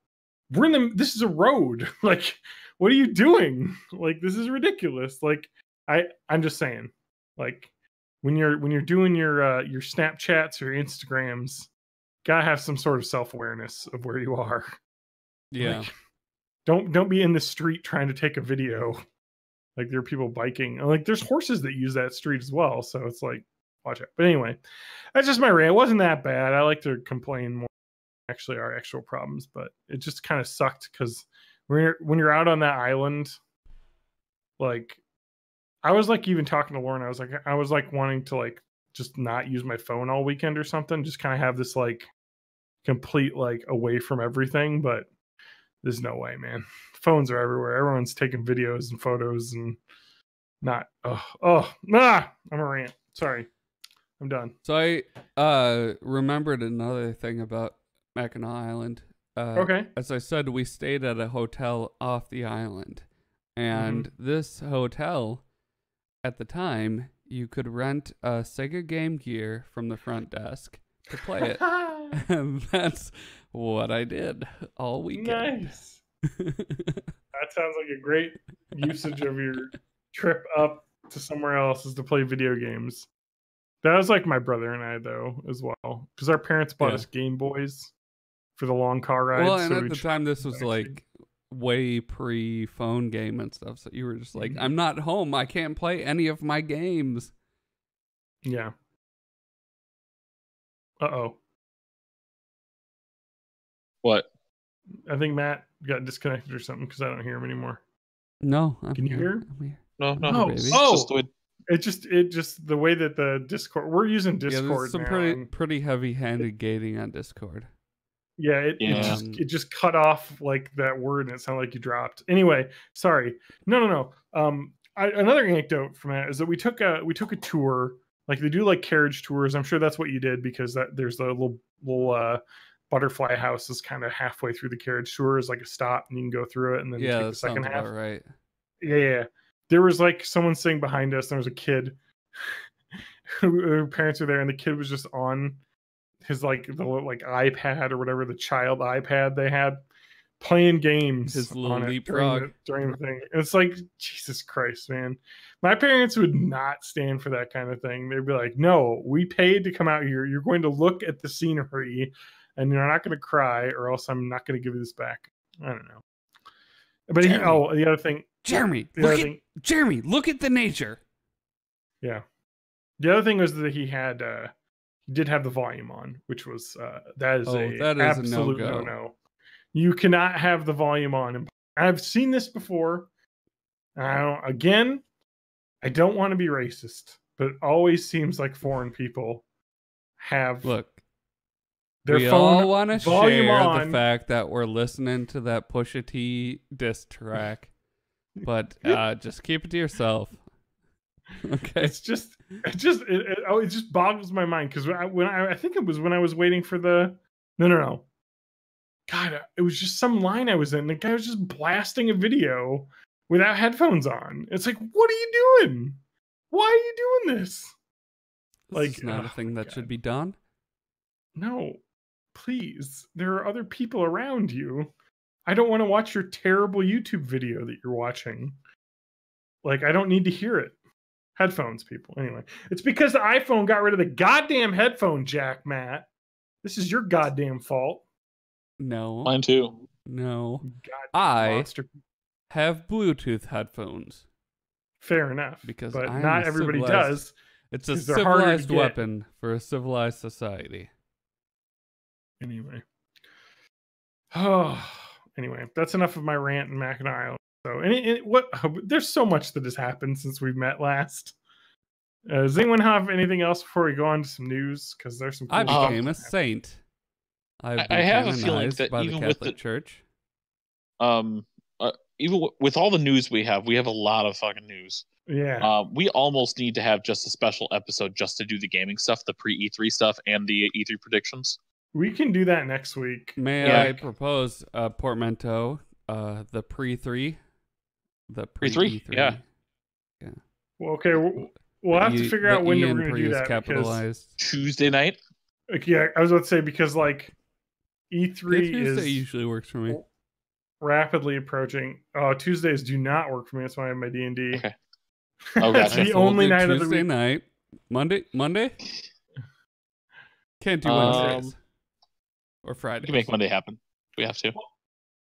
this is a road. Like, what are you doing? Like, this is ridiculous. Like, I'm just saying, like, when you're doing your Snapchats or Instagrams, gotta have some sort of self-awareness of where you are. Yeah. Like, don't be in the street trying to take a video. Like, there are people biking. Like, there's horses that use that street as well. So it's like, watch out. But anyway, that's just my rant. It wasn't that bad. I like to complain more actually our actual problems, but it just kind of sucked because when you're out on that island, like, I was like even talking to Lauren, I was like wanting to like just not use my phone all weekend or something, just kind of have this like complete like away from everything, but there's no way, man. Phones are everywhere. Everyone's taking videos and photos and not I'm a rant. Sorry. I'm done. So I remembered another thing about Mackinac Island. Okay. As I said, we stayed at a hotel off the island. And this hotel at the time, you could rent a Sega Game Gear from the front desk to play it. And that's what I did all weekend. Nice. That sounds like a great usage of your trip up to somewhere else is to play video games. That was like my brother and I, though, as well. Because our parents bought us Game Boys for the long car rides. Well, and so at the time, this was like way pre-phone game and stuff. So you were just like, I'm not home. I can't play any of my games. Yeah. Uh-oh. What? I think Matt got disconnected or something because I don't hear him anymore. No. Can you hear? I'm here. No. Oh, It's oh. just the way- It just the way that the Discord, we're using Yeah, Discord there's some now. pretty heavy-handed gating on Discord. Yeah, it just cut off like that word and it sounded like you dropped. Anyway, sorry. No. Another anecdote from that is that we took a tour. Like they do like carriage tours. I'm sure that's what you did because there's the little butterfly house is kind of halfway through the carriage tour is like a stop and you can go through it and then Yeah, take that the second sounds half. about right. Yeah. There was like someone sitting behind us. There was a kid who parents were there, and the kid was just on his the iPad or whatever, the child iPad they had, playing games. His little on it leapfrog during the thing. It's like, Jesus Christ, man. My parents would not stand for that kind of thing. They'd be like, no, we paid to come out here. You're going to look at the scenery and you're not going to cry or else I'm not going to give you this back. I don't know. But the other thing. Jeremy, look at the nature. Yeah. The other thing was that he did have the volume on, which was that is an absolute no. You cannot have the volume on. And I've seen this before. I don't want to be racist, but it always seems like foreign people have their phone all want to share on. The fact that we're listening to that Pusha T diss track. But just keep it to yourself. Okay. It just boggles my mind because I think it was when I was waiting for the no. God, it was just some line I was in. The guy was just blasting a video without headphones on. It's like, what are you doing? Why are you doing this? This is not a thing that should be done. No, please. There are other people around you. I don't want to watch your terrible YouTube video that you're watching. Like, I don't need to hear it. Headphones, people. Anyway, it's because the iPhone got rid of the goddamn headphone jack, Matt. This is your goddamn fault. No. Mine too. No. I have Bluetooth headphones. Fair enough. But not everybody does. It's a civilized weapon for a civilized society. Anyway, that's enough of my rant and Mackinac Island. So, there's so much that has happened since we met last. Does anyone have anything else before we go on to some news? Because there's some. I became a saint. I have a feeling that by even the with the Church, even with all the news we have a lot of fucking news. Yeah. We almost need to have just a special episode just to do the gaming stuff, the pre-E3 stuff, and the E3 predictions. We can do that next week. May I propose a portmanteau? The pre-3, the pre-E3, yeah. Well, okay, we'll have to figure out when we're going to do that. Capitalized. Tuesday night. Yeah, I was about to say because like E3 Tuesday usually works for me. Rapidly approaching. Tuesdays do not work for me. That's why I have my D&D. Okay. Oh, that's the only night of the week. Tuesday night. Monday. Can't do Wednesdays or Friday. We can make Monday happen. We have to.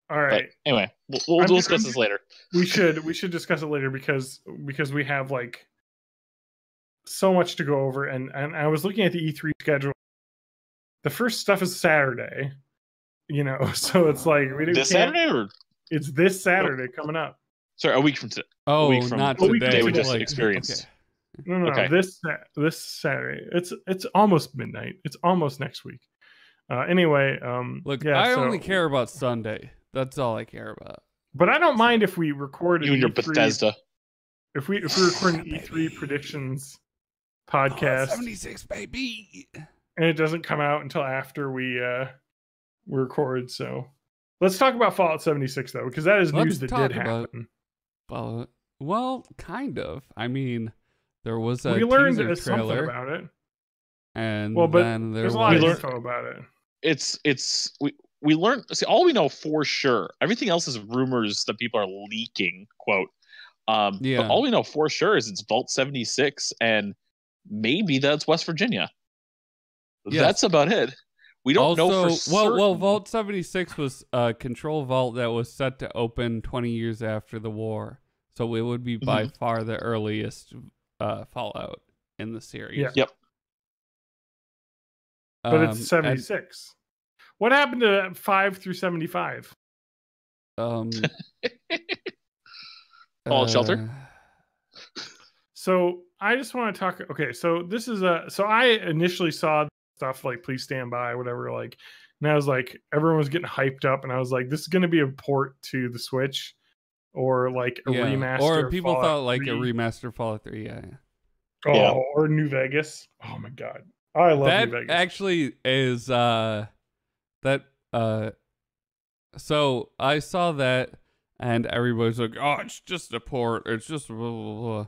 All right. But anyway, we'll discuss this later. We should discuss it later because we have like so much to go over, and I was looking at the E3 schedule. The first stuff is Saturday, so it's like Saturday or it's this Saturday coming up. Sorry, a week from today. Oh, a week from not today. We just like, experienced. Okay. No. Okay. This Saturday. It's almost midnight. It's almost next week. Anyway, look, I only care about Sunday. That's all I care about. But I don't mind if we record you and your Bethesda. If we record an E3 predictions podcast, 76 baby, and it doesn't come out until after we record. So let's talk about Fallout 76 though, because that is news that did happen. Well, kind of. I mean, There was a We learned teaser something trailer, about it. and Well, but then there there's a lot of We was. learned- info about it. We learned. See, all we know for sure. Everything else is rumors that people are leaking. Quote. But Yeah. all we know for sure is it's Vault 76, and maybe that's West Virginia. Yes. That's about it. We don't know for certain. Well, Vault 76 was a control vault that was set to open 20 years after the war. So it would be by far the earliest Fallout in the series. Yeah. Yep. But it's 76. What happened to 5 through 75? Fallout Shelter? So I just want to talk. Okay, so this is so I initially saw stuff like "Please Stand By," whatever, like, and I was like, everyone was getting hyped up, and I was like, this is going to be a port to the Switch, or like a remaster. Or of people Fallout thought like 3. a remaster Fallout 3. Yeah. Oh, Yeah. or New Vegas. Oh my god, I love That New Vegas. actually is that. So I saw that, and everybody's like, "Oh, it's just a port. It's just blah, blah, blah."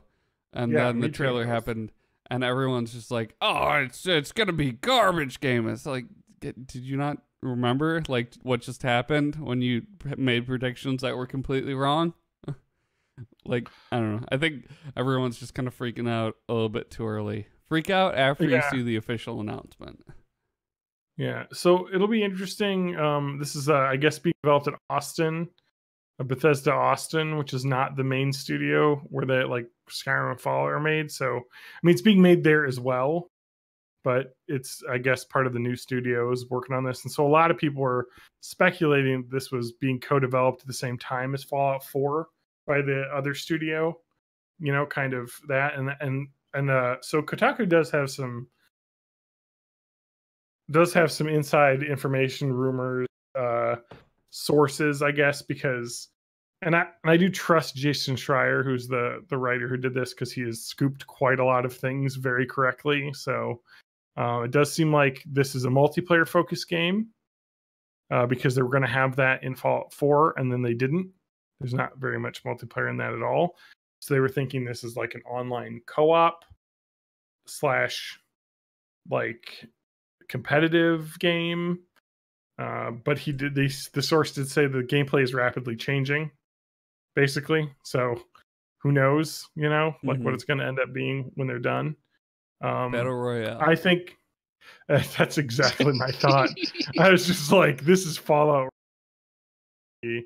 And Yeah, then me the too. trailer happened, and everyone's just like, "Oh, it's gonna be garbage game." It's like, did you not remember like what just happened when you made predictions that were completely wrong? Like, I don't know. I think everyone's just kind of freaking out a little bit too early. Freak out after you see the official announcement. Yeah, so it'll be interesting. This is, I guess, being developed at Austin, Bethesda Austin, which is not the main studio where the like Skyrim and Fallout are made. So, I mean, it's being made there as well, but it's, I guess, part of the new studios working on this. And so, a lot of people were speculating this was being co-developed at the same time as Fallout 4 by the other studio. You know, kind of that, and so Kotaku does have some inside information, rumors, sources, I guess, because and I do trust Jason Schreier, who's the writer who did this, because he has scooped quite a lot of things very correctly. So it does seem like this is a multiplayer focused game, because they were going to have that in Fallout 4 and then they didn't. There's not very much multiplayer in that at all. So they were thinking this is like an online co-op / like competitive game, but the source did say the gameplay is rapidly changing, basically. So who knows, like what it's going to end up being when they're done. Battle Royale. I think that's exactly my thought. I was just like, this is Fallout. The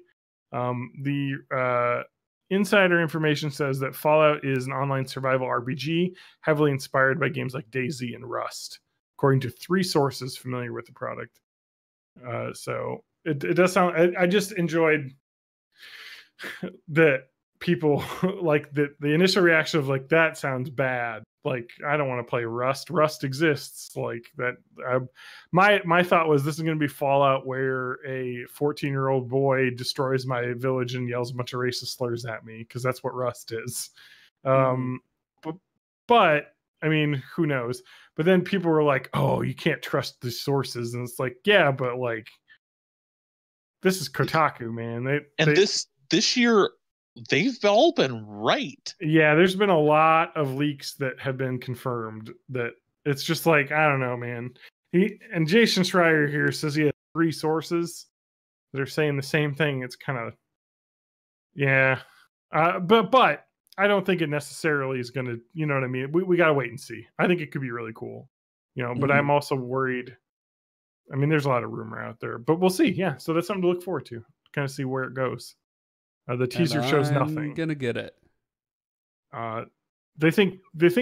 insider information says that Fallout is an online survival RPG heavily inspired by games like DayZ and Rust, according to 3 sources familiar with the product. So it does sound. I just enjoyed that people like the initial reaction of like, that sounds bad. Like, I don't want to play Rust. Rust exists. Like that. My thought was this is going to be Fallout where a 14-year-old boy destroys my village and yells a bunch of racist slurs at me, because that's what Rust is. But I mean, who knows? But then people were like, "Oh, you can't trust the sources," and it's like, yeah, but like, this is Kotaku, man. This year, they've all been right. Yeah, there's been a lot of leaks that have been confirmed. That it's just like, I don't know, man. Jason Schreier here says he has 3 sources that are saying the same thing. It's kind of, yeah, but I don't think it necessarily is going to, you know what I mean? We got to wait and see. I think it could be really cool, but I'm also worried. I mean, there's a lot of rumor out there, but we'll see. Yeah. So that's something to look forward to, kind of see where it goes. The teaser shows nothing. I'm gonna get it. They think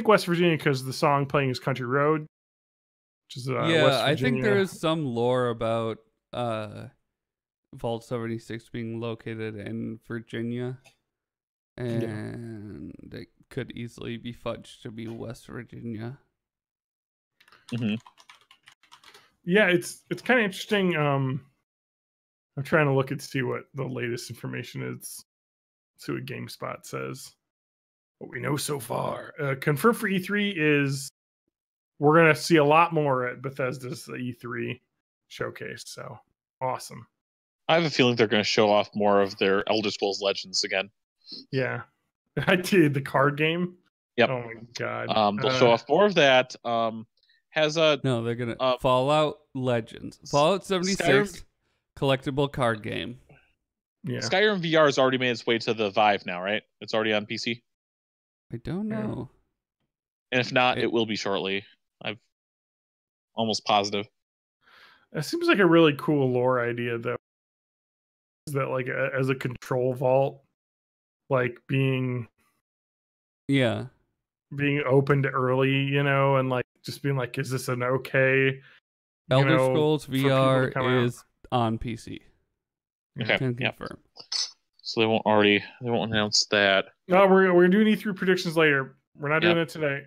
West Virginia because the song playing is Country Road, which is West Virginia. I think there is some lore about Vault 76 being located in Virginia. And it could easily be fudged to be West Virginia. Mm-hmm. Yeah, it's kind of interesting. I'm trying to look to see what the latest information is. See what GameSpot says. What we know so far. Confirmed for E3 is we're going to see a lot more at Bethesda's E3 showcase. So awesome. I have a feeling they're going to show off more of their Elder Scrolls Legends again. Yeah. I did the card game. Yep. Oh my god. They'll show off more of that. Has a No, they're gonna uh, Fallout Legends, Fallout 76, Skyrim, collectible card game. Yeah. Skyrim VR has already made its way to the Vive now, right? It's already on PC, I don't Yeah. know. and if not, It- it will be shortly. I'm almost positive. It seems like a really cool lore idea, though. Is that like as a control vault, like being Yeah, opened early, you know, and like just being like, is this an okay? Elder Scrolls for people to VR come out? is on PC. Okay. Can Yep. confirm. So they won't announce that. No, we're doing E3 predictions later. We're not doing Yep. it today.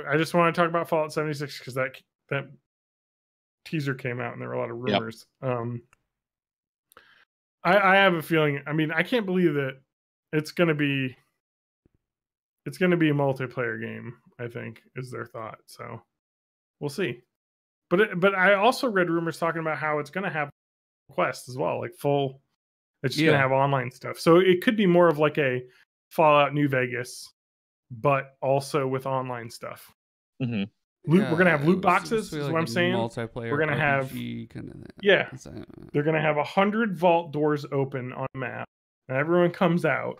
I just want to talk about Fallout 76 because that teaser came out and there were a lot of Yep. rumors. I have a feeling. I mean, I can't believe that it's gonna be a multiplayer game. I think is their thought. So we'll see. But I also read rumors talking about how it's gonna have quests as well, like full. It's just Yeah. gonna have online stuff. So it could be more of like a Fallout New Vegas, but also with online stuff. Hmm. We're gonna have it loot was boxes. supposed to be is like what I'm a saying. Multiplayer. We're gonna have- RPG kind of thing. Yeah. Is that- They're gonna have 100 vault doors open on a map, and everyone comes out,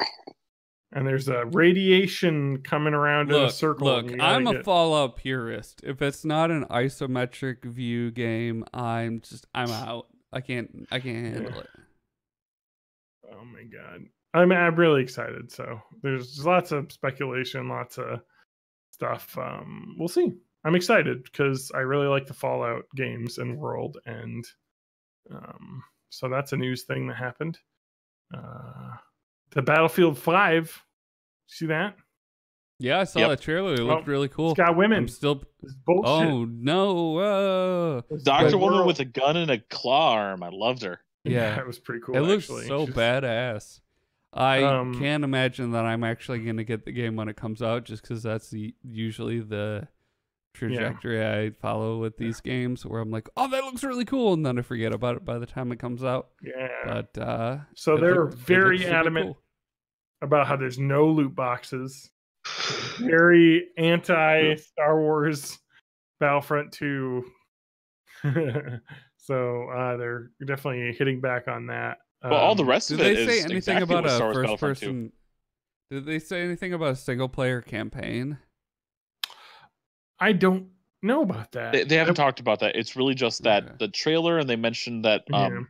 and there's a radiation coming around in a circle. and Look, you gotta I'm a get- Fallout purist. If it's not an isometric view game, I'm out. I can't handle it. Oh my god! I'm really excited. So there's lots of speculation, lots of stuff. We'll see. I'm excited because I really like the Fallout games and world, and so that's a news thing that happened. The Battlefield 5. See that? Yeah, I saw Yep. that trailer. It looked Well, really cool. It's got women. I'm still. It's bullshit. Oh no! It's Dr. the Woman world. with a gun and a claw arm. I loved her. Yeah. It was pretty cool. It looks actually. so She's- badass. I Um, can't imagine that I'm actually gonna get the game when it comes out, just because that's usually the trajectory I follow with these games, where I'm like, "Oh, that looks really cool," and then I forget about it by the time it comes out. Yeah. But So it they're looked very super adamant cool. about how there's no loot boxes. Very anti Star Wars Battlefront 2. So they're definitely hitting back on that. But all the rest Did of it they is say anything exactly about what Star a Wars Battlefront 2. first-person? Did they say anything about a single-player campaign? I don't know about that. They haven't talked about that. It's really just that Okay. the trailer, and they mentioned that Yeah.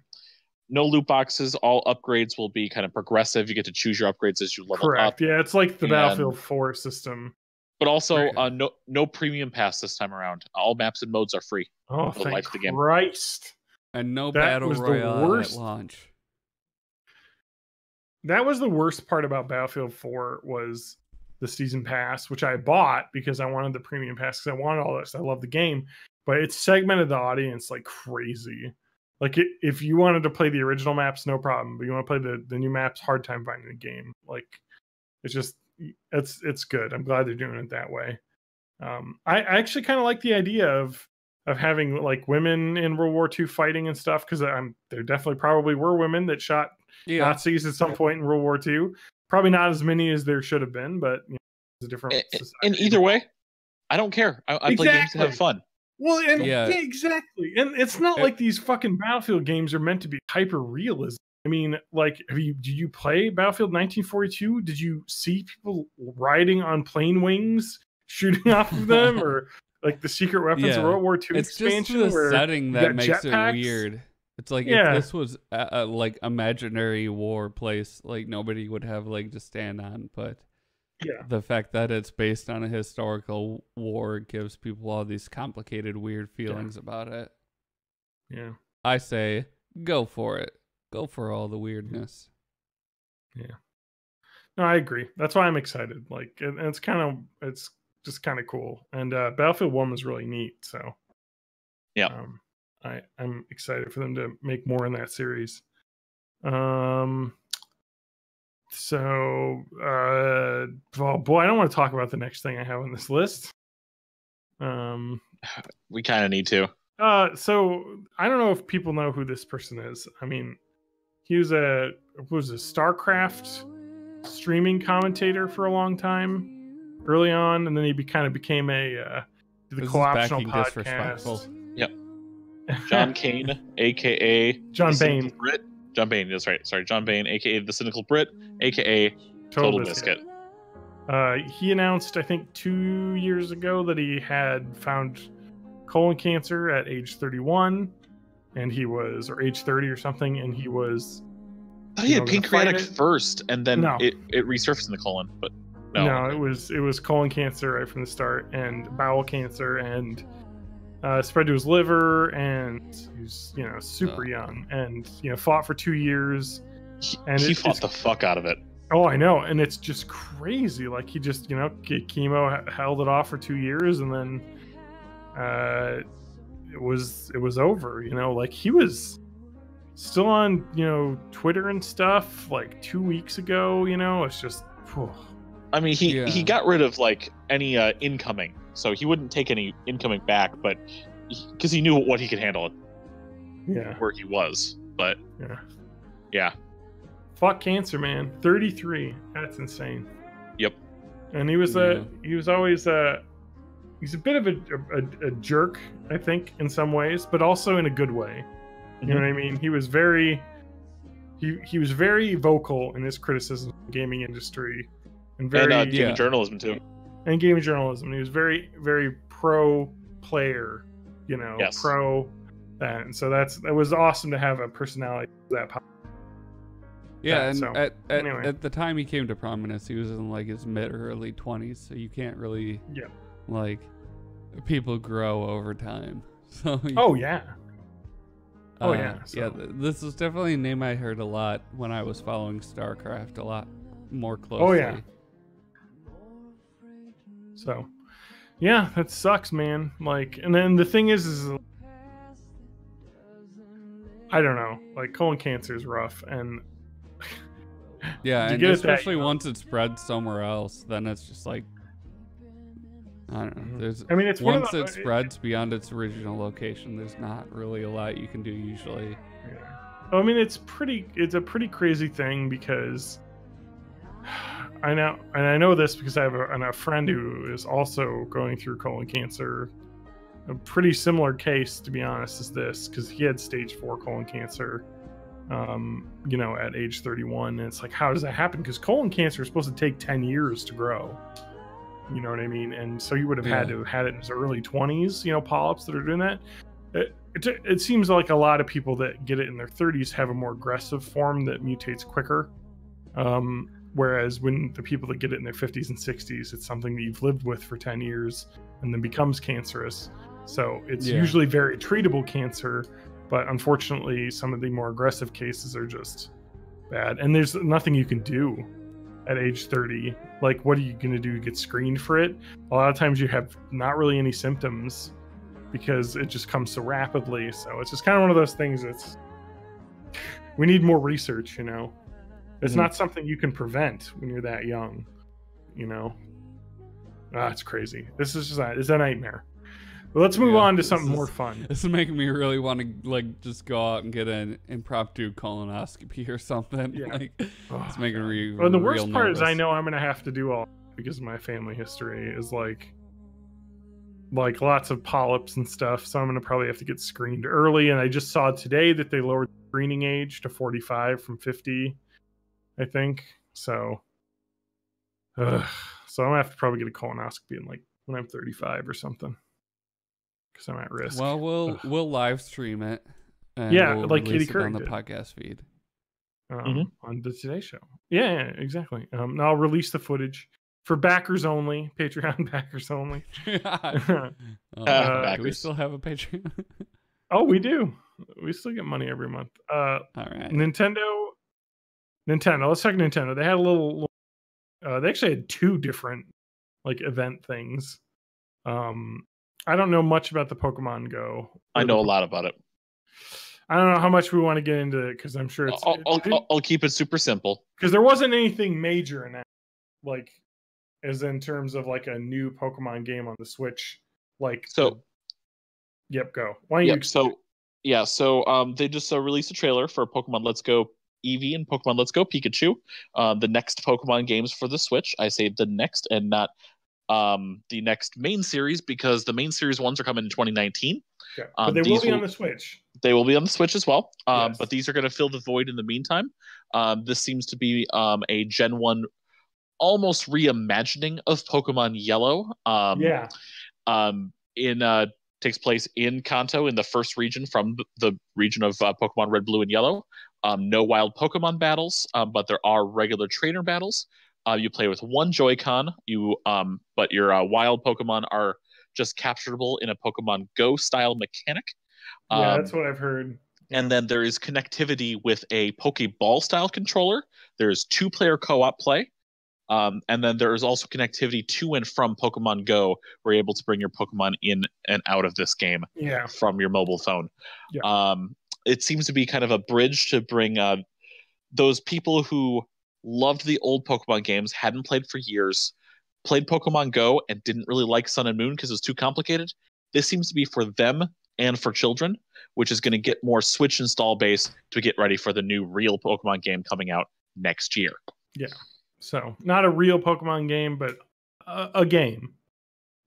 no loot boxes. All upgrades will be kind of progressive. You get to choose your upgrades as you level Correct. up. Yeah, it's like the And- Battlefield 4 system. But also, Okay. no premium pass this time around. All maps and modes are free. Oh, The thank life of the game. Christ. And no That battle was the royale at worst. launch. That was the worst part about Battlefield 4 was the season pass, which I bought because I wanted the premium pass because I wanted all this. I love the game, but it segmented the audience like crazy. Like if you wanted to play the original maps, no problem. But you want to play the new maps, hard time finding the game. Like it's just it's good. I'm glad they're doing it that way. I actually kind of like the idea of having like women in World War II fighting and stuff because there definitely probably were women that shot Yeah, Nazis at some point in World War II. Probably not as many as there should have been, but it's a different society. And either way, I don't care. I play games to have Exactly. fun. Well, and Yeah. exactly. And it's not like these fucking Battlefield games are meant to be hyper realism. I mean, like, did you play Battlefield 1942? Did you see people riding on plane wings, shooting off of them, or like the secret weapons of Yeah. World War II it's just expansion? the where setting you that got makes it jetpacks? weird. It's like Yeah. if this was a like imaginary war place, like nobody would have leg to stand on. But Yeah. the fact that it's based on a historical war gives people all these complicated, weird feelings about it. Yeah. I say, go for it. Go for all the weirdness. No, I agree. That's why I'm excited. Like, and it's just kind of cool. And Battlefield 1 was really neat. So, Yeah. I'm excited for them to make more in that series. So, well, boy, I don't want to talk about the next thing I have on this list. We kind of need to. So I don't know if people know who this person is. I mean, he was a StarCraft streaming commentator for a long time. early on, and then he kind of became the This is co-optional backing disrespectful. podcast. Yep. John Kane, aka John the Cynical Bain. Brit. John Bain, that's right. Sorry, John Bain, aka the Cynical Brit, aka Total Biscuit. He announced, I think, 2 years ago that he had found colon cancer at age 31, and he was, or age 30 or something, and he was. I thought he had gonna pancreatic fight it. first, and then No. it resurfaced in the colon, but no. No, okay. it was colon cancer right from the start, and bowel cancer, and spread to his liver, and he was, super young, and fought for 2 years, and He fought the fuck out of it. Oh, I know, and it's just crazy. Like he just, chemo held it off for 2 years, and then it was over. Like he was still on, Twitter and stuff like 2 weeks ago. It's just. Whew. I mean, he got rid of like any incoming, so he wouldn't take any incoming back, but because he knew what he could handle, where he was. But yeah. Fuck cancer, man. 33. That's insane. Yep. And he was always he's a bit of a jerk, I think, in some ways, but also in a good way. You know what I mean? He was very vocal in his criticism of the gaming industry and gaming journalism too. And gaming journalism. He was very, very pro player, Yes. pro that. And so that was awesome to have a personality that powerful. Yeah, and so, anyway. at the time he came to prominence, he was in like his mid or early 20s, so you can't really like people grow over time. So oh yeah. So. Yeah, this is definitely a name I heard a lot when I was following StarCraft a lot more closely. Oh yeah. So, yeah, that sucks, man. Like, and then the thing is I don't know. Like, colon cancer is rough, and yeah, and especially once it spreads somewhere else, then it's just like I don't know. There's once it spreads beyond its original location, there's not really a lot you can do usually. Yeah. I mean, it's a pretty crazy thing because I know this because I have a friend who is also going through colon cancer. A pretty similar case, to be honest, as this, because he had stage 4 colon cancer. At age 31, and it's like, how does that happen? Because colon cancer is supposed to take 10 years to grow. You know what I mean? And so you would have had to have had it in his early 20s, polyps that are doing that. It seems like a lot of people that get it in their 30s have a more aggressive form that mutates quicker. Whereas when the people that get it in their 50s and 60s, it's something that you've lived with for 10 years and then becomes cancerous. So it's usually very treatable cancer. But unfortunately, some of the more aggressive cases are just bad. And there's nothing you can do at age 30. Like, what are you going to do? Get screened for it? A lot of times you have not really any symptoms because it just comes so rapidly. So it's just kind of one of those things we need more research, It's not something you can prevent when you're that young, It's crazy. This is just it's a nightmare. But let's move on to something more fun. This is making me really want to just go out and get an impromptu colonoscopy or something. Yeah. It's making me well, the worst part nervous. is I know I'm going to have to do all because of my family history is like lots of polyps and stuff. So I'm going to probably have to get screened early. And I just saw today that they lowered the screening age to 45 from 50, I think. So, so I'm going to have to probably get a colonoscopy when I'm 35 or something. Because I'm at risk. Well, we'll live stream it. And we'll like release Katie Couric on the did. podcast feed. On the Today Show. Yeah, exactly. And I'll release the footage for backers only, Patreon backers only. Do we still have a Patreon? Oh, we do. We still get money every month. All right. Nintendo. Let's talk Nintendo. They had a little. They actually had 2 different event things. I don't know much about the Pokemon Go. I know a lot about it. I don't know how much we want to get into it because I'm sure it's. I'll keep it super simple. Because there wasn't anything major in that, as in terms of a new Pokemon game on the Switch. Yep, go. Why don't you? So they just released a trailer for Pokemon Let's Go Eevee and Pokemon Let's Go Pikachu, the next Pokemon games for the Switch. I say the next and not the next main series, because the main series ones are coming in 2019. Okay. But they will be on the Switch. They will be on the Switch as well. Yes. But these are going to fill the void in the meantime. This seems to be a Gen 1 almost reimagining of Pokemon Yellow. Yeah. Takes place in Kanto, in the first region from the region of Pokemon Red, Blue, and Yellow. No wild Pokemon battles, but there are regular trainer battles. You play with one Joy-Con. But your wild Pokemon are just capturable in a Pokemon Go style mechanic. Yeah, that's what I've heard. Yeah. And then there is connectivity with a Pokeball style controller. There's 2-player co-op play. And then there is also connectivity to and from Pokemon Go, where you're able to bring your Pokemon in and out of this game from your mobile phone. Yeah. It seems to be kind of a bridge to bring those people who loved the old Pokemon games, hadn't played for years, played Pokemon Go and didn't really like Sun and Moon because it was too complicated. This seems to be for them and for children, which is going to get more Switch install base to get ready for the new real Pokemon game coming out next year. Yeah. So not a real Pokemon game, but a game.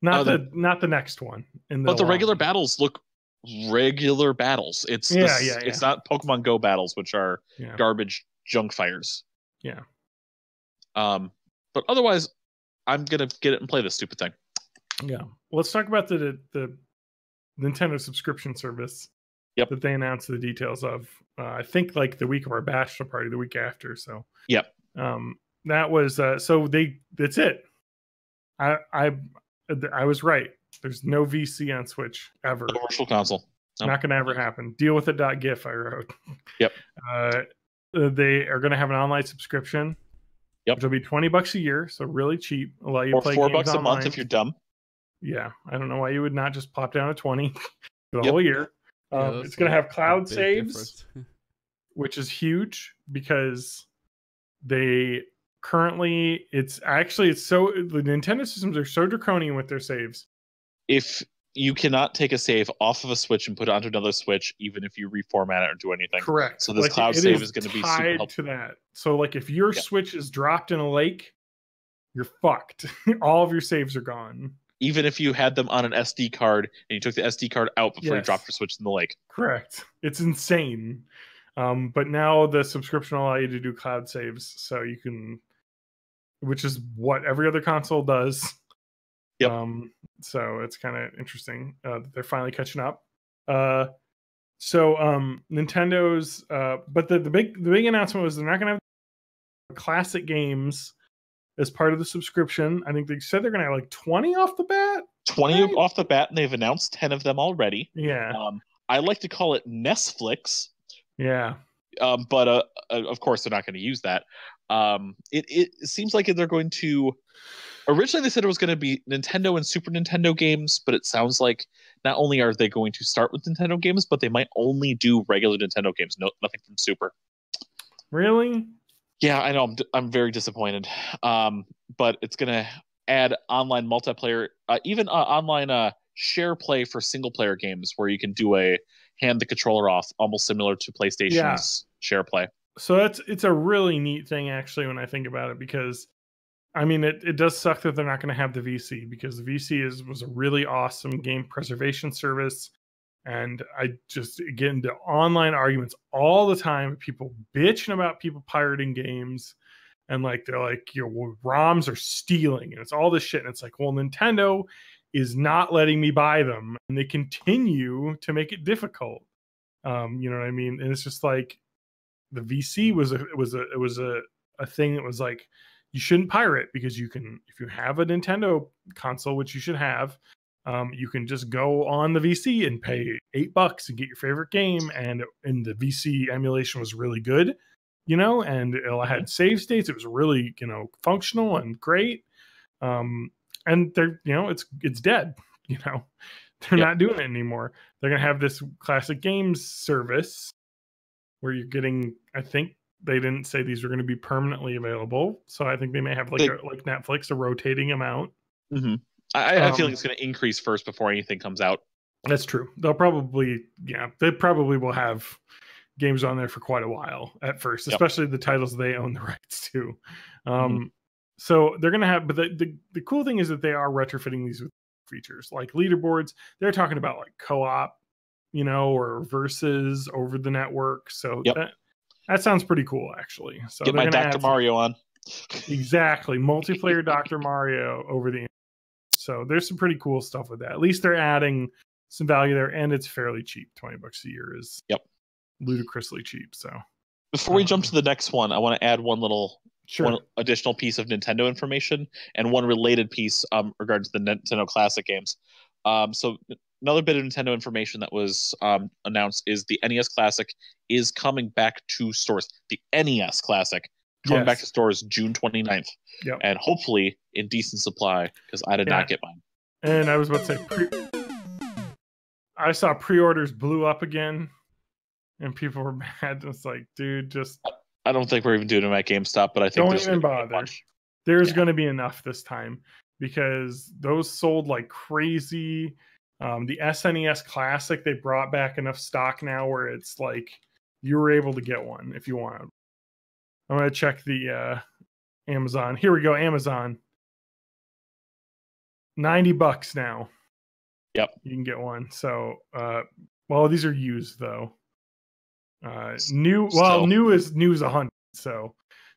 Not the next one. But the regular battles look regular battles. It's not Pokemon Go battles, which are garbage junk fires. Yeah. But otherwise, I'm gonna get it and play this stupid thing. Yeah. Well, let's talk about the Nintendo subscription service. Yep. That they announced the details of. I think like the week of our bachelor party, the week after. So. Yep. That was that's it. I was right. There's no VC on Switch ever. No virtual console. Nope. Not gonna ever happen. Deal with it. GIF I wrote. Yep. They are gonna have an online subscription. Yep. Which will be $20 a year, so really cheap. Allow you to play $4 games a online. month if you're dumb. Yeah, I don't know why you would not just plop down to 20 for the whole year. It's gonna have cloud saves, which is huge because they currently the Nintendo systems are so draconian with their saves. If you cannot take a save off of a Switch and put it onto another Switch, even if you reformat it or do anything. Correct. So this cloud save is going to be super helpful to that. So like if your Switch is dropped in a lake, you're fucked. All of your saves are gone. Even if you had them on an SD card and you took the SD card out before you dropped your Switch in the lake. Correct. It's insane. But now the subscription will allow you to do cloud saves, so you can, which is what every other console does. Yep. So it's kind of interesting that they're finally catching up. Nintendo's, but the big announcement was they're not going to have classic games as part of the subscription. I think they said they're going to have like 20 off the bat. 20 off the bat, and they've announced 10 of them already. Yeah. I like to call it Netflix. Yeah. But of course they're not going to use that. It seems like they're going to. Originally, they said it was going to be Nintendo and Super Nintendo games, but it sounds like not only are they going to start with Nintendo games, but they might only do regular Nintendo games. No, nothing from Super. Really? Yeah, I know. I'm very disappointed. But it's going to add online multiplayer, even online share play for single player games, where you can do hand the controller off, almost similar to PlayStation's share play. So it's a really neat thing, actually, when I think about it, because I mean, it does suck that they're not going to have the VC, because the VC was a really awesome game preservation service. And I just get into online arguments all the time, people bitching about people pirating games. And like, they're like, ROMs are stealing, and it's all this shit. And it's like, well, Nintendo is not letting me buy them, and they continue to make it difficult. You know what I mean? And it's just like, the VC was a thing that was like, you shouldn't pirate, because you can, if you have a Nintendo console, which you should have, you can just go on the VC and pay $8 and get your favorite game. And the VC emulation was really good, and it had save states. It was really, functional and great. And they're, it's dead, they're not doing it anymore. They're going to have this classic games service where you're getting, I think, they didn't say these were going to be permanently available, so I think they may have like Netflix, a rotating amount. Mm-hmm. I feel like it's going to increase first before anything comes out. That's true. They probably will have games on there for quite a while at first, especially the titles they own the rights to. So they're gonna have, but the cool thing is that they are retrofitting these with features like leaderboards. They're talking about like co-op, or versus over the network. So Yep. that sounds pretty cool, actually. So Get my Dr. Mario on. Exactly, multiplayer Dr. Mario over the internet. So there's some pretty cool stuff with that. At least they're adding some value there, and it's fairly cheap. $20 a year is ludicrously cheap. So before we jump to the next one, I want to add one additional piece of Nintendo information and one related piece regarding to the Nintendo Classic games. So another bit of Nintendo information that was announced is the NES Classic is coming back to stores. The NES Classic coming back to stores June 29th. Yep. And hopefully in decent supply, because I did not get mine. And I was about to say, I saw pre-orders blew up again, and people were mad. It's like, dude, just... I don't think we're even doing them at GameStop, but I think don't even bother. There's going to be enough this time, because those sold like crazy. The SNES Classic, they brought back enough stock now where it's like you were able to get one if you wanted. I'm going to check the Amazon. Here we go, Amazon. $90 now. Yep. You can get one. So, well, these are used though. New is 100. So,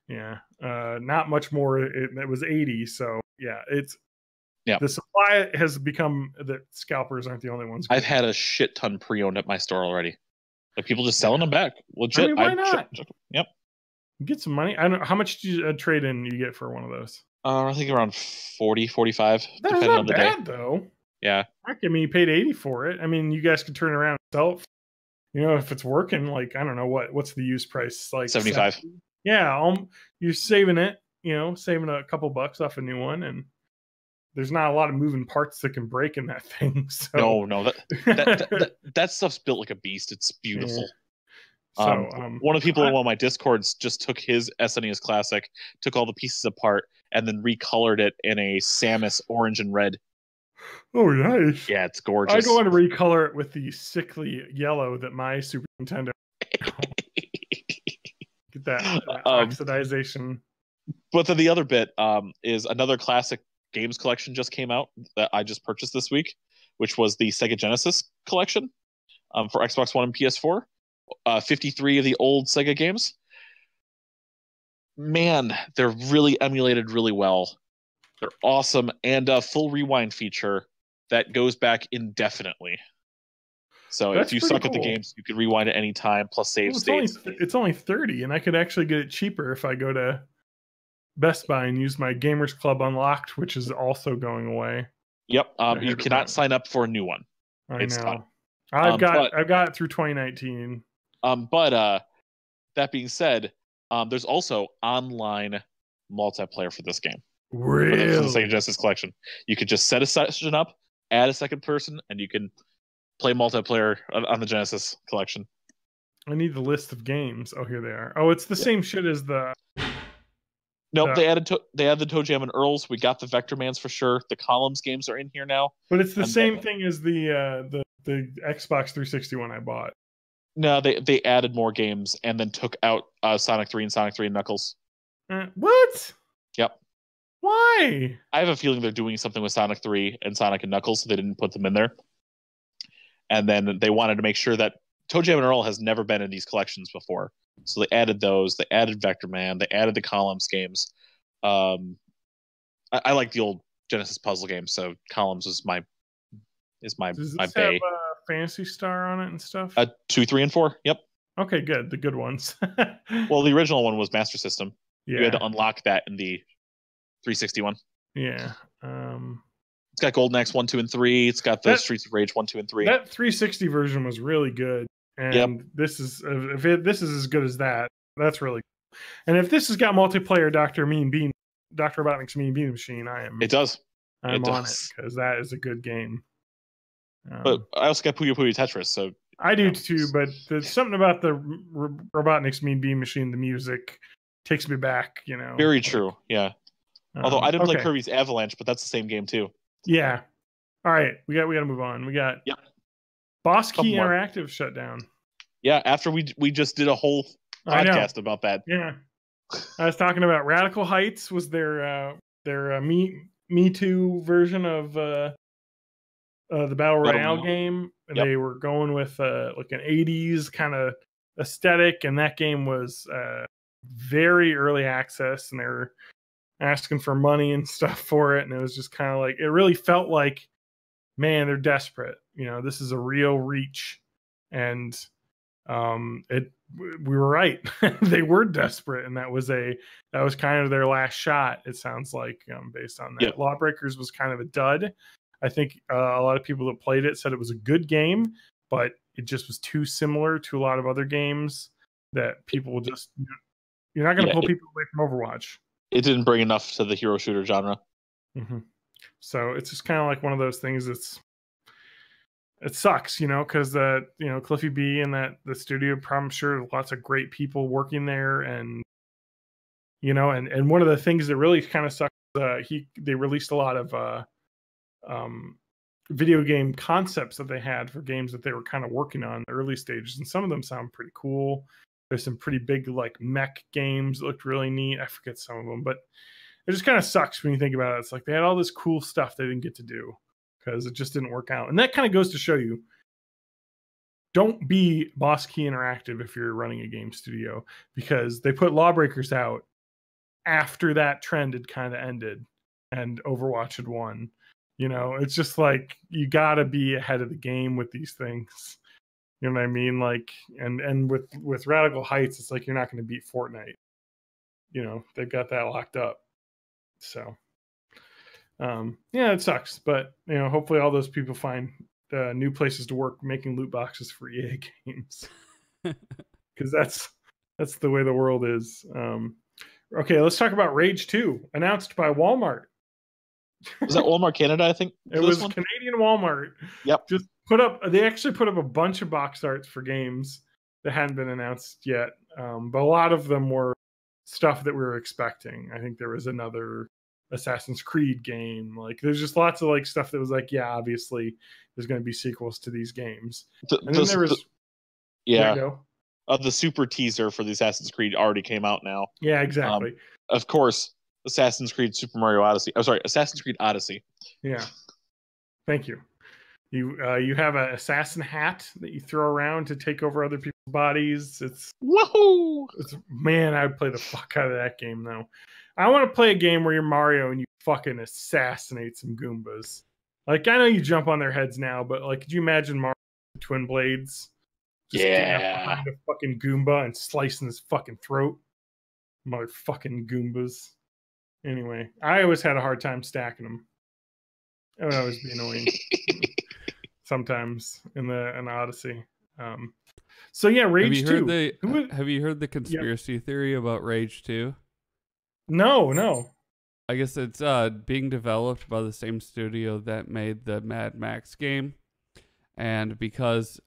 yeah, not much more. It was 80. So, yeah, the supply has become that scalpers aren't the only ones. I've had a shit ton pre-owned at my store already. Like people just selling them back. Legit. I mean, why not? Yep. Get some money. I don't know how much do you trade in you get for one of those. I think around 40, 45. That's depending not on the bad day. though. Yeah. I mean, you paid 80 for it. I mean, you guys could turn around and sell it. If it's working, like I don't know what's the use price, like 75. 70? Yeah, you're saving it. Saving a couple bucks off a new one, and there's not a lot of moving parts that can break in that thing. So. No, that stuff's built like a beast. It's beautiful. Yeah. So, one of the people in one of my Discords just took his SNES Classic, took all the pieces apart, and then recolored it in a Samus orange and red. Oh, nice. Yeah, it's gorgeous. I don't want to recolor it with the sickly yellow that my Super Nintendo. Get that oxidization. But then the other bit is another classic games collection just came out that I just purchased this week, which was the Sega Genesis collection for Xbox One and PS4. 53 of the old Sega games. Man, they're really emulated really well. They're awesome, and a full rewind feature that goes back indefinitely. So if you suck at the games, you can rewind at any time, plus save states. It's only 30, and I could actually get it cheaper if I go to Best Buy and use my Gamers Club Unlocked, which is also going away. Yep, you cannot sign up for a new one. I know. I've got it through 2019. But that being said, there's also online multiplayer for this game. Really? For the Sega Genesis collection. You could just set a session up, add a second person, and you can play multiplayer on the Genesis collection. I need the list of games. Oh, here they are. Oh, it's the same shit as the... Nope, they added the Toe Jam and Earls. We got the Vector Mans for sure. The Columns games are in here now. But it's the same thing as the Xbox 360 one I bought. No, they added more games and then took out Sonic 3 and Sonic 3 and Knuckles. What? Yep. Why? I have a feeling they're doing something with Sonic 3 and Sonic and Knuckles, so they didn't put them in there. And then they wanted to make sure that Toe Jam and Earl has never been in these collections before. So they added those. They added Vector Man. They added the Columns games. I like the old Genesis puzzle games, so Columns is my Does my this bay. have Fantasy Star on it and stuff? 2, 3, and 4. Yep. Okay, good. The good ones. Well, the original one was Master System. Yeah. You had to unlock that in the 360 one. Yeah. It's got Golden Axe 1, 2, and 3. It's got the Streets of Rage 1, 2, and 3. That 360 version was really good. And this is this is as good as that. That's really cool. And if this has got multiplayer Dr. Robotnik's Mean Bean Machine, It does. I'm on it because that is a good game. But I also got Puyo Puyo Tetris, so I do too. But there's something about the Robotnik's Mean Bean Machine. The music takes me back. Very true. Yeah. Although I didn't play Kirby's Avalanche, but that's the same game too. Yeah. All right, we got to move on. We got Boss Key Interactive shut down. Yeah, after we just did a whole podcast about that. Yeah. I was talking about Radical Heights was their Me Too version of the Battle Royale game. And Yep. they were going with like an 80s kind of aesthetic, and that game was very early access, and they were asking for money and stuff for it, and it was just kind of like, it really felt like, man, they're desperate. You know, this is a real reach, and we were right. They were desperate, and that was kind of their last shot. It sounds like, based on that. Yep. Lawbreakers was kind of a dud. I think a lot of people that played it said it was a good game, but it just was too similar to a lot of other games that people will just, you're not going to pull people away from Overwatch. It didn't bring enough to the hero shooter genre. Mm-hmm. So it's just kind of like one of those things it sucks, because Cliffy B and the studio, I'm sure lots of great people working there, and and one of the things that really kind of sucks, they released a lot of video game concepts that they had for games that they were kind of working on in the early stages, and some of them sound pretty cool. There's some pretty big like mech games that looked really neat. I forget some of them, but it just kind of sucks when you think about it. It's like they had all this cool stuff they didn't get to do because it just didn't work out. And that kind of goes to show you, don't be Boss Key Interactive if you're running a game studio, because they put Lawbreakers out after that trend had kind of ended and Overwatch had won. It's just like, you gotta be ahead of the game with these things. You know what I mean? Like, and with Radical Heights, it's like, you're not going to beat Fortnite. They've got that locked up. So, yeah, it sucks. But, hopefully all those people find new places to work making loot boxes for EA games. Because that's the way the world is. Okay, let's talk about Rage 2, announced by Walmart. Was that Walmart Canada, I think? It was Canadian Walmart. Yep. Just they actually put up a bunch of box arts for games that hadn't been announced yet. But a lot of them were stuff that we were expecting. I think there was another Assassin's Creed game. Like, there's just lots of like stuff that was like, yeah, obviously there's going to be sequels to these games. And then there was the super teaser for the Assassin's Creed already came out now. Yeah, exactly. Of course, Assassin's Creed Super Mario Odyssey. I'm sorry, Assassin's Creed Odyssey. Yeah. Thank you. You have an assassin hat that you throw around to take over other people's bodies. Woohoo! Man, I would play the fuck out of that game though. I want to play a game where you're Mario and you fucking assassinate some Goombas. Like, I know you jump on their heads now, but like, could you imagine Mario with twin blades? Just getting up behind a fucking Goomba and slicing his fucking throat. Motherfucking Goombas. Anyway, I always had a hard time stacking them. It would always be annoying. Sometimes in Odyssey. So yeah, Rage 2. Have you heard the conspiracy theory about Rage 2? No. I guess it's being developed by the same studio that made the Mad Max game. And because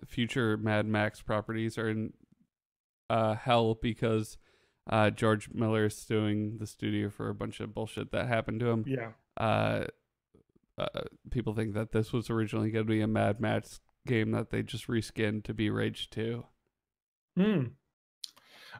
future Mad Max properties are in hell because George Miller is suing the studio for a bunch of bullshit that happened to him. Yeah. People think that this was originally going to be a Mad Max game that they just reskinned to be Rage 2. I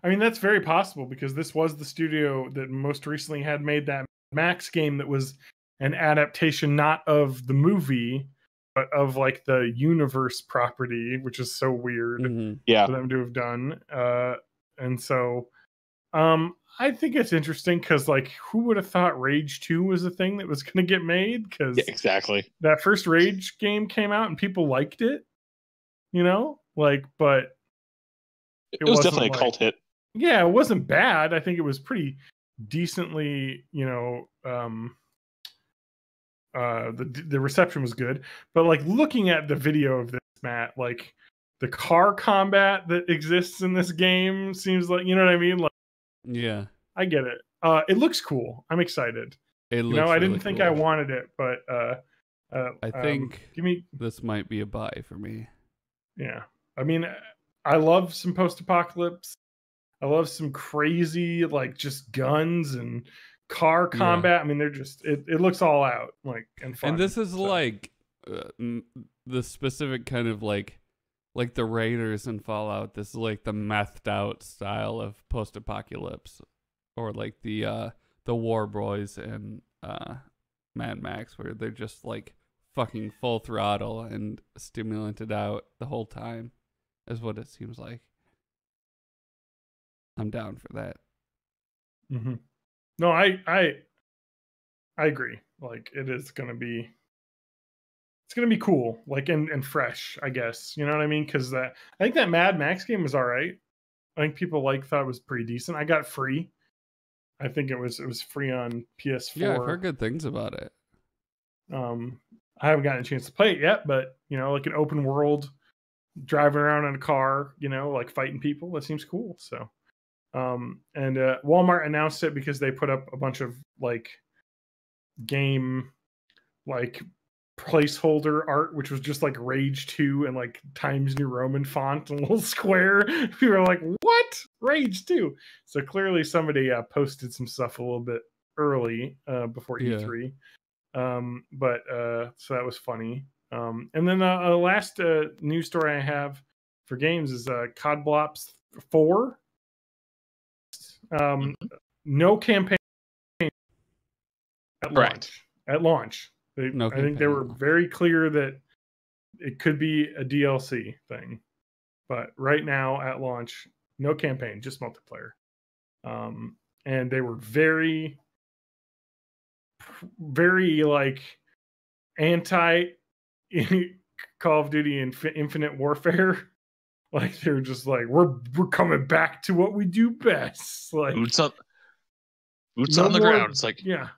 mean, that's very possible because this was the studio that most recently had made that Max game that was an adaptation not of the movie, but of like the universe property, which is so weird for them to have done. And so I think it's interesting because, like, who would have thought Rage 2 was a thing that was going to get made? Because exactly, that first Rage game came out and people liked it, but it was definitely a cult hit. Yeah, it wasn't bad. I think it was pretty decently, the reception was good. But like, looking at the video of this, Matt, like the car combat that exists in this game seems like, you know what I mean? Like, yeah, I get it. It looks cool. I'm excited. It looks I didn't think cool. I wanted it, but I think this might be a buy for me. Yeah. I mean, I love some post-apocalypse. I love some crazy, like, just guns and car combat. I mean, they're just, it looks all out, like, and fun. And this is like the specific kind of like like the Raiders in Fallout. This is like the methed out style of post-apocalypse, or like the War Boys in Mad Max, where they're just like fucking full throttle and stimulanted out the whole time, is what it seems like. I'm down for that. Mm-hmm. No, I agree. Like it's gonna be cool, like and fresh, I guess. You know what I mean? Because I think that Mad Max game was all right. I think people thought it was pretty decent. I got it free. I think it was free on PS4. Yeah, I've heard good things about it. I haven't gotten a chance to play it yet, but like an open world, driving around in a car, like fighting people. That seems cool. So, and Walmart announced it because they put up a bunch of like game like placeholder art, which was just like Rage 2 and like Times New Roman font and a little square. We were like, what? Rage 2? So clearly somebody posted some stuff a little bit early before E3. But so that was funny. And then the last news story I have for games is COD Blops 4. No campaign at launch. At launch. I think they were very clear that it could be a DLC thing. But right now at launch, no campaign, just multiplayer. And they were very, very like anti Call of Duty and Infinite Warfare. Like they're just like, we're coming back to what we do best. Like boots on the ground. It's like, yeah.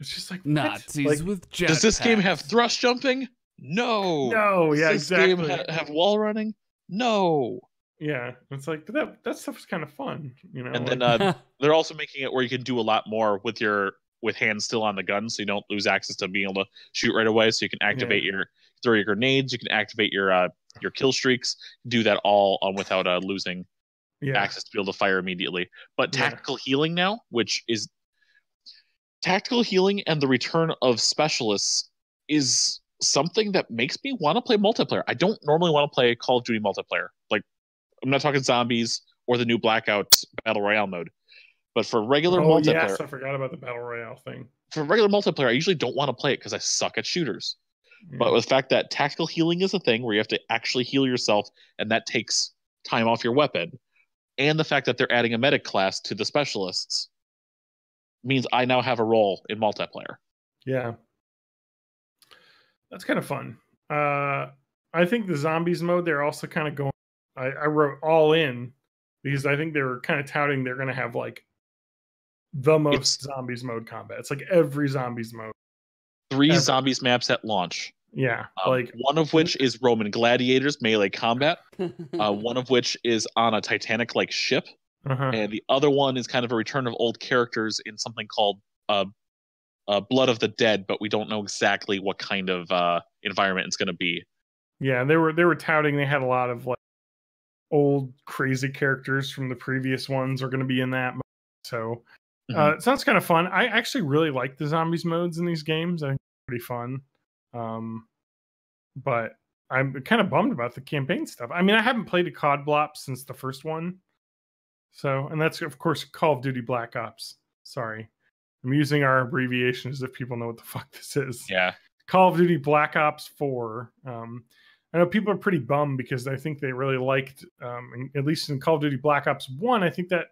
It's just like Nazis with jetpacks. Does this game have thrust jumping? No. No, yeah, Does this exactly. game have wall running? No. Yeah, it's like, but that stuff's kind of fun, And like, then they're also making it where you can do a lot more with hands still on the gun, so you don't lose access to being able to shoot right away. So you can activate throw your grenades, you can activate your kill streaks, do that all without losing access to be able to fire immediately. But tactical healing now, which is tactical healing and the return of specialists, is something that makes me want to play multiplayer. I don't normally want to play Call of Duty multiplayer. Like, I'm not talking zombies or the new Blackout Battle Royale mode, but for regular multiplayer. Yes, I forgot about the Battle Royale thing. For regular multiplayer, I usually don't want to play it because I suck at shooters. But with the fact that tactical healing is a thing where you have to actually heal yourself, and that takes time off your weapon, and the fact that they're adding a medic class to the specialists means I now have a role in multiplayer. Yeah. That's kind of fun. I think the zombies mode, they're also kind of going, I wrote all in because I think they were kind of touting they're going to have like the most zombies mode combat. It's like every zombies mode. 3 zombies maps at launch. Yeah. Like one of which is Roman gladiators melee combat. One of which is on a Titanic like ship. And the other one is kind of a return of old characters in something called Blood of the Dead, but we don't know exactly what kind of environment it's going to be. Yeah, they were touting they had a lot of like old crazy characters from the previous ones are going to be in that mode. So it sounds kind of fun. I actually really like the zombies modes in these games. I think it's pretty fun. But I'm kind of bummed about the campaign stuff. I mean, I haven't played a COD Blop since the first one. So, and that's of course Call of Duty Black Ops. Sorry. I'm using our abbreviation as if people know what the fuck this is. Yeah. Call of Duty Black Ops 4. I know people are pretty bummed because I think they really liked, at least in Call of Duty Black Ops 1, I think that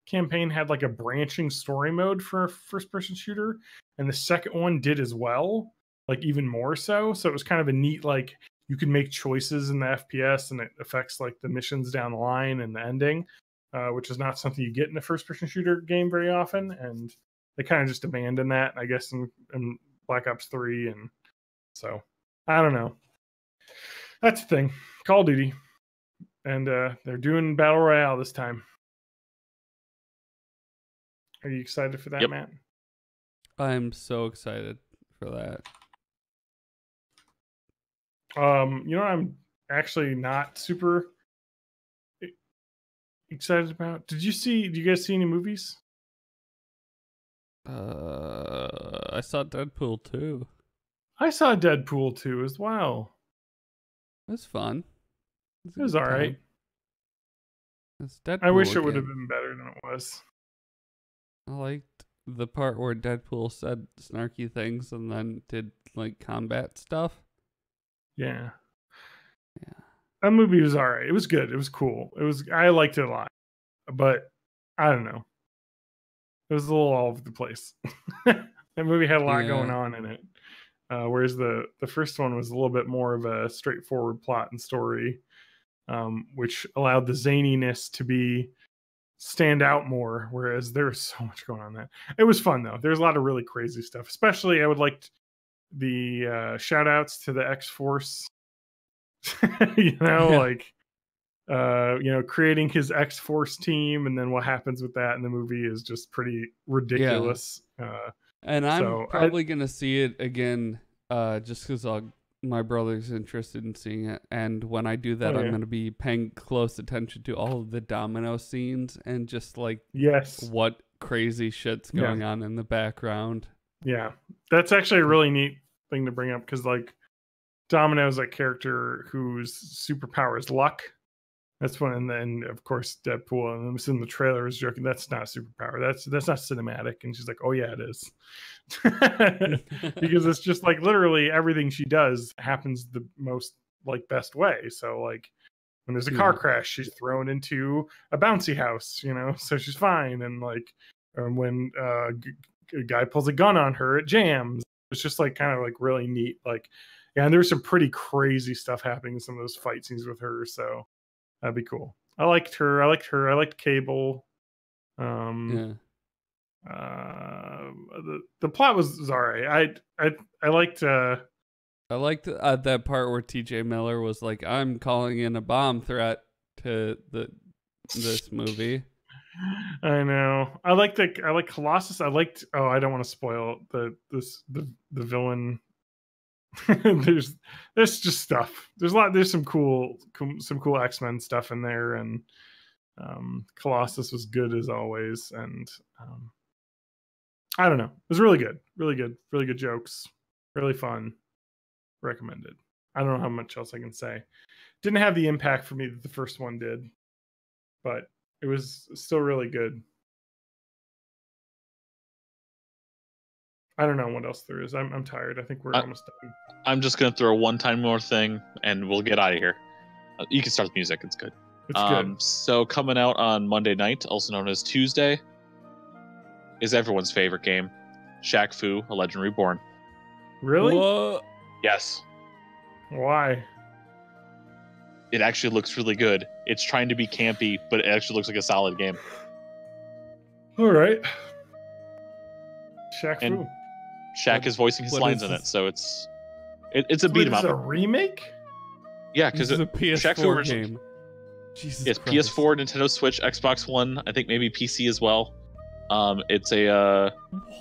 campaign had like a branching story mode for a first-person shooter. And the second one did as well, like even more so. So it was kind of a neat, like you can make choices in the FPS and it affects like the missions down the line and the ending, which is not something you get in a first-person shooter game very often. And they kind of just abandoned that, I guess, in Black Ops 3. And so, I don't know. That's the thing. Call of Duty. And they're doing Battle Royale this time. Are you excited for that, Matt? I'm so excited for that. I'm actually not super excited about. Did you guys see any movies? I saw Deadpool 2. I saw Deadpool 2 as well. It was fun. It was all right. It's Deadpool I wish it would again. have been better than it was. I liked the part where Deadpool said snarky things and then did like combat stuff. Yeah. Yeah. That movie was all right. It was good. It was cool. I liked it a lot. But I don't know. It was a little all over the place. That movie had a lot going on in it. Whereas the first one was a little bit more of a straightforward plot and story, which allowed the zaniness to stand out more. Whereas there was so much going on in that. It was fun though. There's a lot of really crazy stuff. Especially, I would like the shout outs to the X-Force. Creating his X-Force team, and then what happens with that in the movie is just pretty ridiculous. And I'm probably gonna see it again, just because my brother's interested in seeing it. And when I do that, I'm gonna be paying close attention to all of the domino scenes and just like what crazy shit's going on in the background. Yeah, that's actually a really neat thing to bring up because like Domino's a character whose superpower is luck. That's one, and then of course Deadpool, and I'm in the trailer is joking. That's not a superpower. That's not cinematic. And she's like, "Oh yeah, it is," because it's just like literally everything she does happens the most like best way. So like when there's a car crash, she's thrown into a bouncy house, so she's fine. And like when a guy pulls a gun on her, it jams. It's just like kind of like really neat. Like and there's some pretty crazy stuff happening in some of those fight scenes with her. So. That'd be cool. I liked her. I liked Cable. The plot was all right. I liked. I liked that part where T.J. Miller was like, "I'm calling in a bomb threat to this movie." I know. I like Colossus. I liked. Oh, I don't want to spoil the villain. there's just stuff. There's some cool X-Men stuff in there, and Colossus was good as always, and I don't know. It was really good jokes, really fun. Recommended. I don't know how much else I can say. Didn't have the impact for me that the first one did, but it was still really good. I don't know what else there is. I'm tired. I think we're almost done. I'm just gonna throw one time more thing, and we'll get out of here. You can start the music. It's good. It's good. So coming out on Monday night, also known as Tuesday, is everyone's favorite game, Shaq Fu: A Legend Reborn. Really? Whoa. Yes. Why? It actually looks really good. It's trying to be campy, but it actually looks like a solid game. All right. Shaq Fu. Shaq is voicing his lines in it, so it's a beat 'em up. It's a remake? Yeah, because it's a PS4 game. Jesus Yes, Christ. PS4, Nintendo Switch, Xbox One, I think maybe PC as well. It's a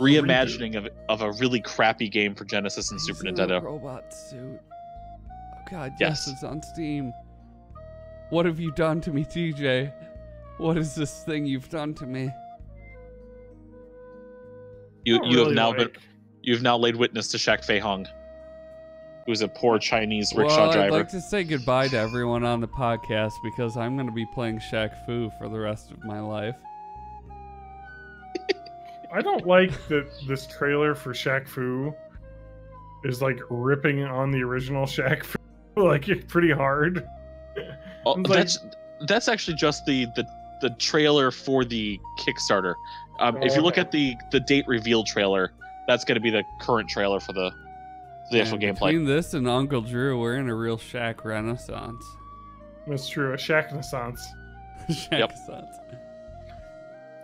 reimagining of a really crappy game for Genesis and Super Nintendo. Robot suit. Oh God, yes, it's on Steam. What have you done to me, TJ? What is this thing you've done to me? You've now laid witness to Shaq Fei Hong, who's a poor Chinese rickshaw driver. I'd like to say goodbye to everyone on the podcast because I'm going to be playing Shaq Fu for the rest of my life. I don't like that this trailer for Shaq Fu is like ripping on the original Shaq Fu like pretty hard. Oh, that's actually just the trailer for the Kickstarter. If you look at the date reveal trailer, that's going to be the current trailer for the actual gameplay. Between this and Uncle Drew, we're in a real Shaq renaissance. That's true, a Shaq renaissance. Shaq-naissance.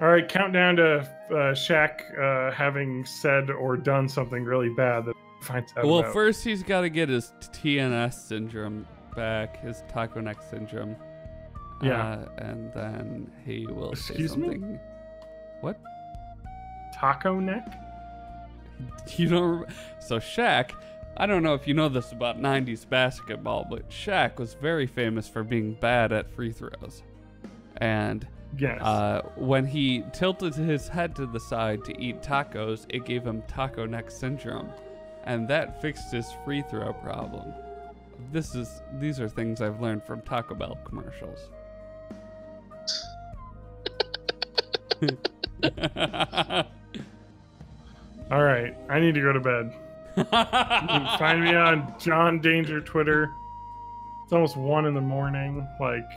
All right, countdown to Shaq having said or done something really bad that he finds out about. First he's got to get his TNS syndrome back, his taco neck syndrome. Yeah. And then he will say me? something. What? Taco neck? You don't. So Shaq, I don't know if you know this about 90s basketball, but Shaq was very famous for being bad at free throws. And yes. When he tilted his head to the side to eat tacos, it gave him taco neck syndrome. And that fixed his free throw problem. These are things I've learned from Taco Bell commercials. All right, I need to go to bed. You can find me on John Danger Twitter. It's almost 1 a.m. Like,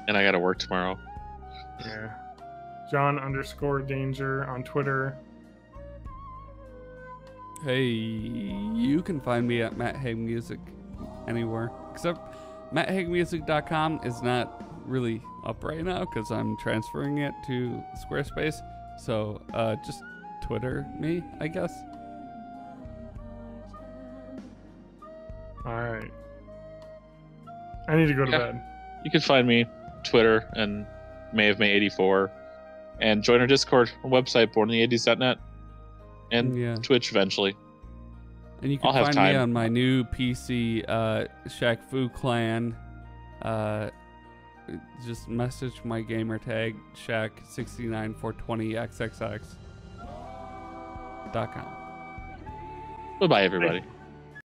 And I gotta work tomorrow. yeah. John_Danger on Twitter. Hey, you can find me at Matt Haig Music anywhere. Except MattHaigMusic.com is not really up right now because I'm transferring it to Squarespace. So just Twitter me, I guess. All right. I need to go to bed. You can find me Twitter and May of May 84, and join our Discord website, borninthE80s.net, and Twitch eventually. And you can find me on my new PC, Shaq Fu Clan. Just message my gamer tag, Shaq69420xxx.com. Bye-bye, everybody.